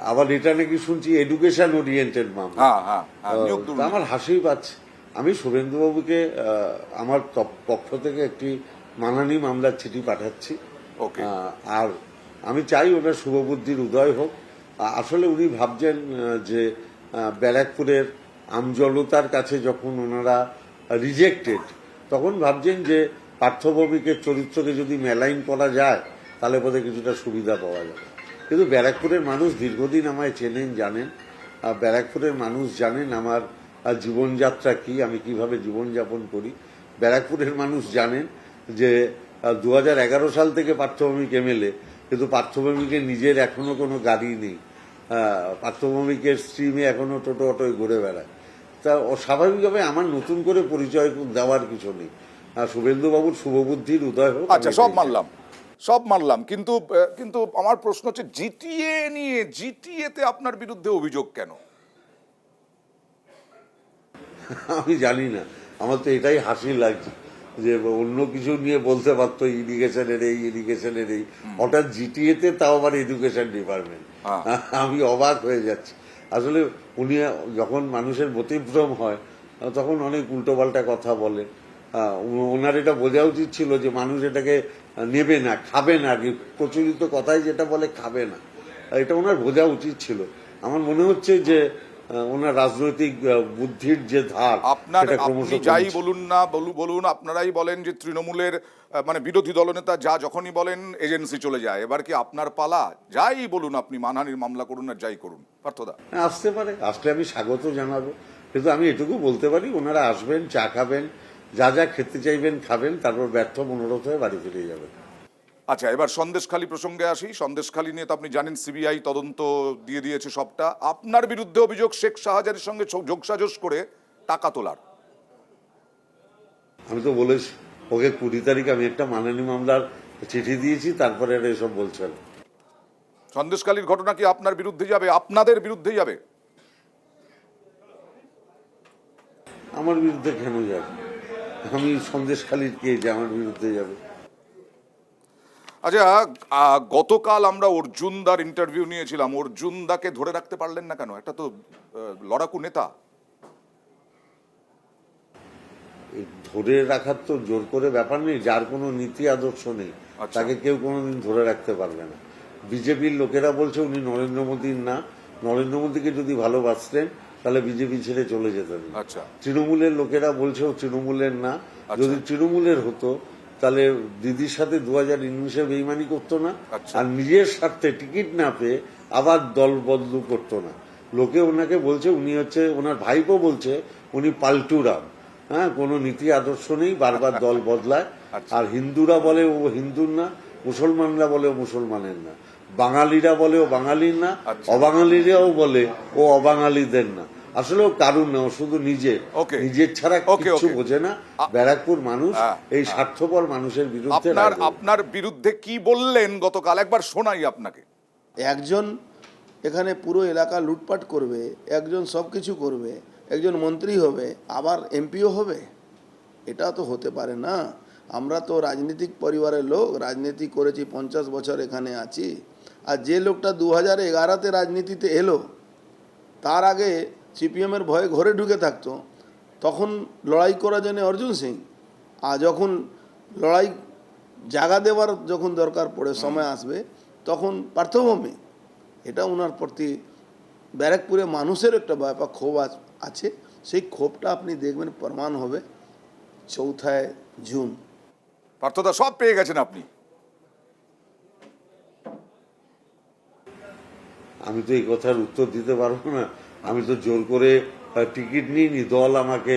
আবার এটা নাকি শুনছি এডুকেশন ওরিয়েন্টেড মামলা। আমার হাসি পাচ্ছে। আমি শুভেন্দুবাবুকে আমার পক্ষ থেকে একটি মানহানি মামলার চিঠি পাঠাচ্ছি, আর আমি চাই ওনার শুভবুদ্ধির উদয় হোক। আসলে উনি ভাবছেন যে ব্যারাকপুরের আমজনতার কাছে যখন ওনারা রিজেক্টেড তখন ভাবছেন যে পার্থ ভৌমিকের চরিত্রকে যদি মেলাইন করা যায় তাহলে বোধহয় কিছুটা সুবিধা পাওয়া যাবে। কিন্তু ব্যারাকপুরের মানুষ দীর্ঘদিন আমায় চেনেন, জানেন। ব্যারাকপুরের মানুষ জানেন আমার জীবনযাত্রা কি, আমি কিভাবে জীবনযাপন করি। ব্যারাকপুরের মানুষ জানেন যে 2011 সাল থেকে পার্থভৌমিক এমএলএ, কিন্তু পার্থভৌমিকের নিজের এখনো কোনো গাড়ি নেই। পার্থভৌমিকের স্ট্রিমে এখনো টোটো অটোয় ঘুরে বেড়ায়। তা স্বাভাবিকভাবে আমার নতুন করে পরিচয় দেওয়ার কিছু নেই। শুভেন্দুবাবুর শুভবুদ্ধির উদয় হোক। আচ্ছা, সব মানলাম, কিন্তু কিন্তু আমার প্রশ্ন হচ্ছে জিটিএ নিয়ে, জিটিএতে আপনার বিরুদ্ধে অভিযোগ কেন? আমি জানি না, আমার তো এটাই হাসি লাগছে যে অন্য কিছু নিয়ে বলতে পারতো, ইরিগেশনের এই হঠাৎ জিটিএতে, তাও আবার এডুকেশন ডিপার্টমেন্ট। আমি অবাক হয়ে যাচ্ছি। আসলে উনি যখন মানুষের ব্যতিক্রম হয় তখন অনেক উল্টোপাল্টা কথা বলে। ওনার এটা বোঝা উচিত ছিল যে মানুষ এটাকে নেবে না, খাবে না। আর কি প্রচলিত কথায় যেটা বলে খাবে না, এটা ওনার বোঝা উচিত ছিল। আমার মনে হচ্ছে যে ওনার রাজনৈতিক বুদ্ধির যে ধার, আপনার আপনি যাই বলুন না বলুন, আপনারাই বলেন যে তৃণমূলের মানে বিরোধী দলনেতা যখনই বলেন এজেন্সি চলে যায়। এবার কি আপনার পালা? যাই বলুন, আপনি মানহানির মামলা করুন আর যাই করুন। পার্থদা আসতে পারে, আসলে আমি স্বাগত জানাবো, কিন্তু আমি এটুকু বলতে পারি ওনারা আসবেন, চা খাবেন, যা যা খেতে চাইবেন খাবেন, তারপর ব্যর্থ মনোরথ হয়ে বাড়ি ফিরে যাবেন। আচ্ছা, এবার সন্দেশখালী প্রসঙ্গে আসি। সন্দেশখালী নিয়ে তো আপনি জানেন সিবিআই তদন্ত দিয়ে দিয়েছে সবটা। আপনার বিরুদ্ধে অভিযোগ শেখ শাহজাহানের সঙ্গে যোগসাজশ করে টাকা তোলার। আমি তো বলেছি ওকে 20 তারিখ আমি একটা মানহানি মামলার চিঠি দিয়েছি, তারপরে এসব বলছেন। সন্দেশখালীর ঘটনা কি আপনার বিরুদ্ধে যাবে, আপনাদের বিরুদ্ধে যাবে? আমার বিরুদ্ধে কেন যাবে? আমি সন্দেশখালীর কে যে আমার বিরুদ্ধে যাবে? আচ্ছা, গতকাল আমরা অর্জুনদার ইন্টারভিউ নিয়েছিলাম। অর্জুনদাকে ধরে রাখতে পারলেন না কেন? একটা তো লড়াকু নেতা। ধরে রাখার তো জোর করে ব্যাপার নেই। যার কোনো নীতি আদর্শ নেই তাকে কেউ কোনোদিন ধরে রাখতে পারবে না। বিজেপির লোকেরা বলছে উনি নরেন্দ্র মোদীর না, নরেন্দ্র মোদীকে যদি ভালোবাসতেন তাহলে বিজেপি ছেড়ে চলে যেতেন। আচ্ছা, তৃণমূলের লোকেরা বলছে ও তৃণমূলের না। যদি তৃণমূলের হতো তাহলে দিদির সাথে 2019-এ বেইমানি করতো না, আর নিজের স্বার্থে টিকিট না পেয়ে আবার দল বদলু করতো না। লোকে ওনাকে বলছে উনি হচ্ছে, ওনার ভাইপো বলছে উনি পাল্টুরাম। হ্যাঁ, কোনো নীতি আদর্শ নেই, বারবার দল বদলায়। আর হিন্দুরা বলে ও হিন্দুর না, মুসলমানরা বলে ও মুসলমানের না, বাঙালিরা বলে ও বাঙালির না, অবাঙালিরাও বলে ও অবাঙালিদের না। আসলে ও কারণ না, ও শুধু নিজের ছাড়া কিছু বোঝে না। ব্যারাকপুর মানুষ এই স্বার্থপর মানুষের বিরুদ্ধে। আপনার বিরুদ্ধে কি বললেন গতকাল, একবার শোনাই আপনাকে। একজন এখানে পুরো এলাকা লুটপাট করবে, একজন সবকিছু করবে, একজন মন্ত্রী হবে, আবার এমপিও হবে, এটা তো হতে পারে না। আমরা তো রাজনৈতিক পরিবারের লোক, রাজনীতি করেছি, 50 বছর এখানে আছি। আর যে লোকটা 2011-তে রাজনীতিতে এলো, তার আগে সিপিএমের ভয়ে ঘরে ঢুকে থাকতো, তখন লড়াই করার জন্য অর্জুন সিং। আর যখন লড়াই জায়গা দেওয়ার যখন দরকার পড়ে, সময় আসবে, তখন পার্থভূমি। এটা ওনার প্রতি ব্যারাকপুরে মানুষের একটা ব্যাপার ক্ষোভ আছে। সেই ক্ষোভটা আপনি দেখবেন প্রমাণ হবে 4 জুন। পার্থদা সব পেয়ে গেছেন আপনি। আমি তো এই কথার উত্তর দিতে পারবো না। আমি তো জোর করে টিকিট নিইনি, দল আমাকে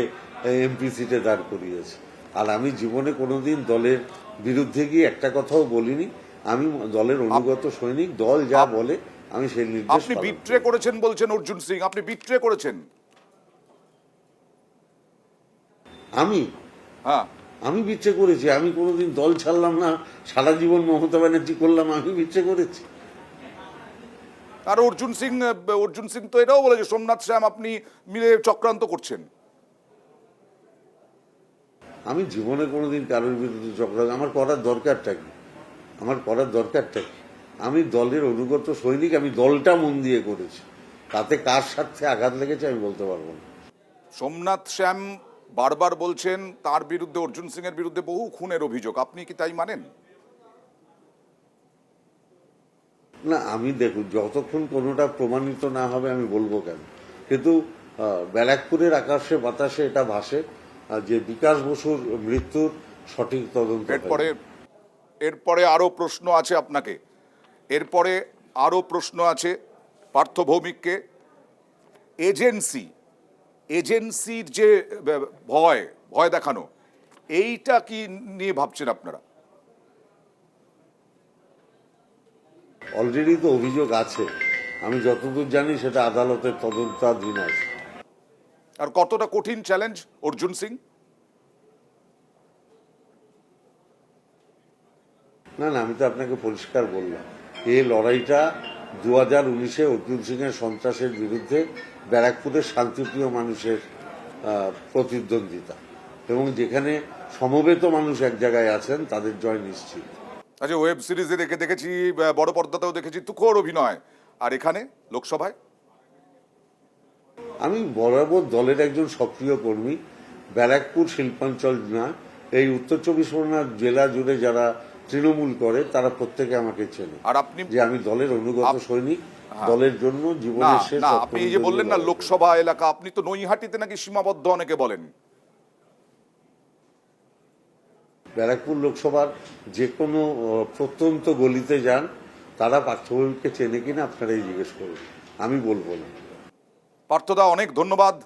এমপি সিটে দাঁড় করিয়েছে। আর আমি জীবনে কোনোদিন দলের বিরুদ্ধে গিয়ে একটা কথাও বলিনি। আমি দলের অনুগত সৈনিক, দল যা বলে আমি সেই নির্দেশ। আপনি বিট্রে করেছেন বলছেন অর্জুন সিং, আপনি বিট্রে করেছেন? আমি বিট্রে করেছি? আমি কোনোদিন দল ছাড়লাম না, সারা জীবন মমতা ব্যানার্জি করলাম, আমি বিট্রে করেছি? আর অর্জুন সিং তো এটাও বলে যে সোমনাথ শ্যাম আপনি মিলে চক্রান্ত করছেন। আমি জীবনে কোনোদিন কারোর বিরুদ্ধে চক্রান্ত, আমার করার দরকারটা কি? আমি দলের অনুগত সৈনিক, আমি দলটা মন দিয়ে করেছি। তাতে কার স্বার্থে আঘাত লেগেছে আমি বলতে পারবো না। সোমনাথ শ্যাম বারবার বলছেন তার বিরুদ্ধে, অর্জুন সিং এর বিরুদ্ধে বহু খুনের অভিযোগ, আপনি কি তাই মানেন? না, আমি দেখুন, যতক্ষণ কোনোটা প্রমাণিত না হবে আমি বলবো কেন। কিন্তু ব্যারাকপুরের আকাশে বাতাসে এটা ভাসে যে বিকাশ বসুর মৃত্যুর সঠিক তদন্ত। এরপরে আরো প্রশ্ন আছে আপনাকে, এরপরে আরো প্রশ্ন আছে পার্থ ভৌমিককে। এজেন্সির যে ভয় দেখানো, এইটা কি নিয়ে ভাবছেন আপনারা? অলরেডি তো অভিযোগ আছে, আমি যতদূর জানি সেটা আদালতের তদন্তাধীন আছে। আর কতটা কঠিন চ্যালেঞ্জ অর্জুন সিং? না না, আমি তো আপনাকে পরিষ্কার বললাম, এই লড়াইটা 2019-এ অর্জুন সিং এর সন্ত্রাসের বিরুদ্ধে ব্যারাকপুরের শান্তিপ্রিয় মানুষের প্রতিদ্বন্দ্বিতা, এবং যেখানে সমবেত মানুষ এক জায়গায় আছেন তাদের জয় নিশ্চিত। আচ্ছা, ওয়েব সিরিজে দেখেছি, বড় পর্দাতেও দেখেছি তুখোড় অভিনয়, আর এখানে লোকসভায়? আমি বরাবর দলের একজন সক্রিয় কর্মী। ব্যারাকপুর শিল্পাঞ্চল না, এই উত্তর 24 পরগনা জেলা জুড়ে যারা তৃণমূল করে তারা প্রত্যেকে আমাকে চেনে। আর আপনি যে আমি দলের অনুগত সৈনিক, দলের জন্য জীবনের শেষ। না, আপনি এই যে বললেন না লোকসভা এলাকা, আপনি তো নৈহাটিতে নাকি সীমাবদ্ধ অনেকে বলেন। ব্যারাকপুর লোকসভার যে কোনো প্রত্যন্ত গলিতে যান, তারা পার্থভূমিকে চেনে কিনা আপনারাই জিজ্ঞেস করুন, আমি বলবো না। পার্থদা, অনেক ধন্যবাদ।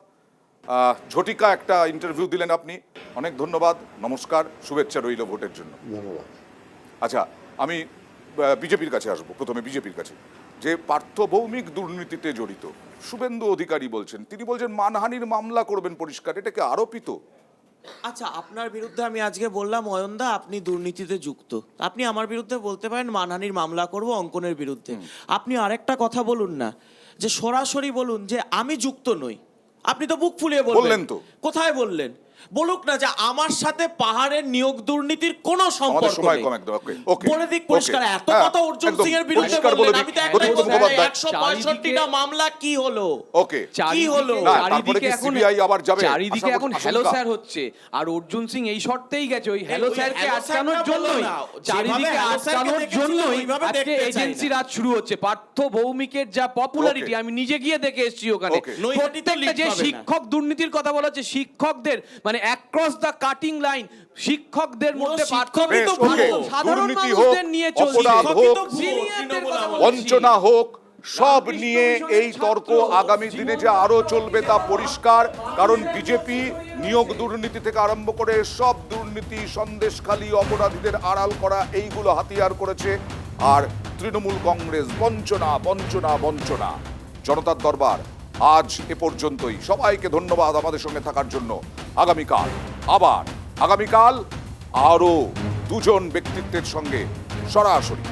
ঝটিকা একটা ইন্টারভিউ দিলেন আপনি, অনেক ধন্যবাদ। নমস্কার, শুভেচ্ছা রইল ভোটের জন্য। ধন্যবাদ। আচ্ছা, আমি বিজেপির কাছে আসবো, প্রথমে বিজেপির কাছে। যে পার্থ ভৌমিক দুর্নীতিতে জড়িত শুভেন্দু অধিকারী বলছেন, তিনি বলছেন মানহানির মামলা করবেন পরিষ্কার, এটাকে আরোপিত। আচ্ছা, আপনার বিরুদ্ধে আমি আজকে বললাম অয়নদা আপনি দুর্নীতিতে যুক্ত, আপনি আমার বিরুদ্ধে বলতে পারেন মানহানির মামলা করব অঙ্কনের বিরুদ্ধে। আপনি আরেকটা কথা বলুন না, যে সরাসরি বলুন যে আমি যুক্ত নই। আপনি তো বুক ফুলিয়ে বললেন তো, কোথায় বললেন? বলুক না যে আমার সাথে পাহাড়ের নিয়োগ দুর্নীতির কোনো সম্পর্ক নেই, বলে দিক পরিষ্কার। এত কথা অর্জুন সিং এর বিরুদ্ধে বললেন, আমি তো একটাই বলবো 165টা মামলা কি হলো? ওকে, কি হলো? চারিদিকে এখন হ্যালো স্যার হচ্ছে, আর অর্জুন সিং এই শর্তেই গেছে ওই হ্যালো স্যারকে আটকানোর জন্যই, চারিদিকে আটকানোর জন্যই আজকে এজেন্সি রাজ শুরু হচ্ছে। পার্থ ভৌমিকের যা পপুলারিটি, আমি নিজে গিয়ে দেখে এসেছি ওখানে। প্রত্যেকটা যে শিক্ষক দুর্নীতির কথা বলা হচ্ছে, শিক্ষকদের মানে অ্যাক্রস দ্য কাটিং লাইন, শিক্ষকদের মধ্যে সাধারণ মানুষদের নিয়ে চলছে, বঞ্চনা হোক, সব নিয়ে এই তর্ক আগামী দিনে যে আরো চলবে তা পরিষ্কার। কারণ বিজেপি নিয়োগ দুর্নীতি থেকে আরম্ভ করে সব দুর্নীতি, সন্দেশখালী, অপরাধীদের আড়াল করা, এইগুলো হাতিয়ার করেছে। আর তৃণমূল কংগ্রেস বঞ্চনা বঞ্চনা বঞ্চনা। জনতার দরবার আজ এ পর্যন্তই। সবাইকে ধন্যবাদ আমাদের সঙ্গে থাকার জন্য। আগামীকাল আরো দুজন ব্যক্তিত্বের সঙ্গে সরাসরি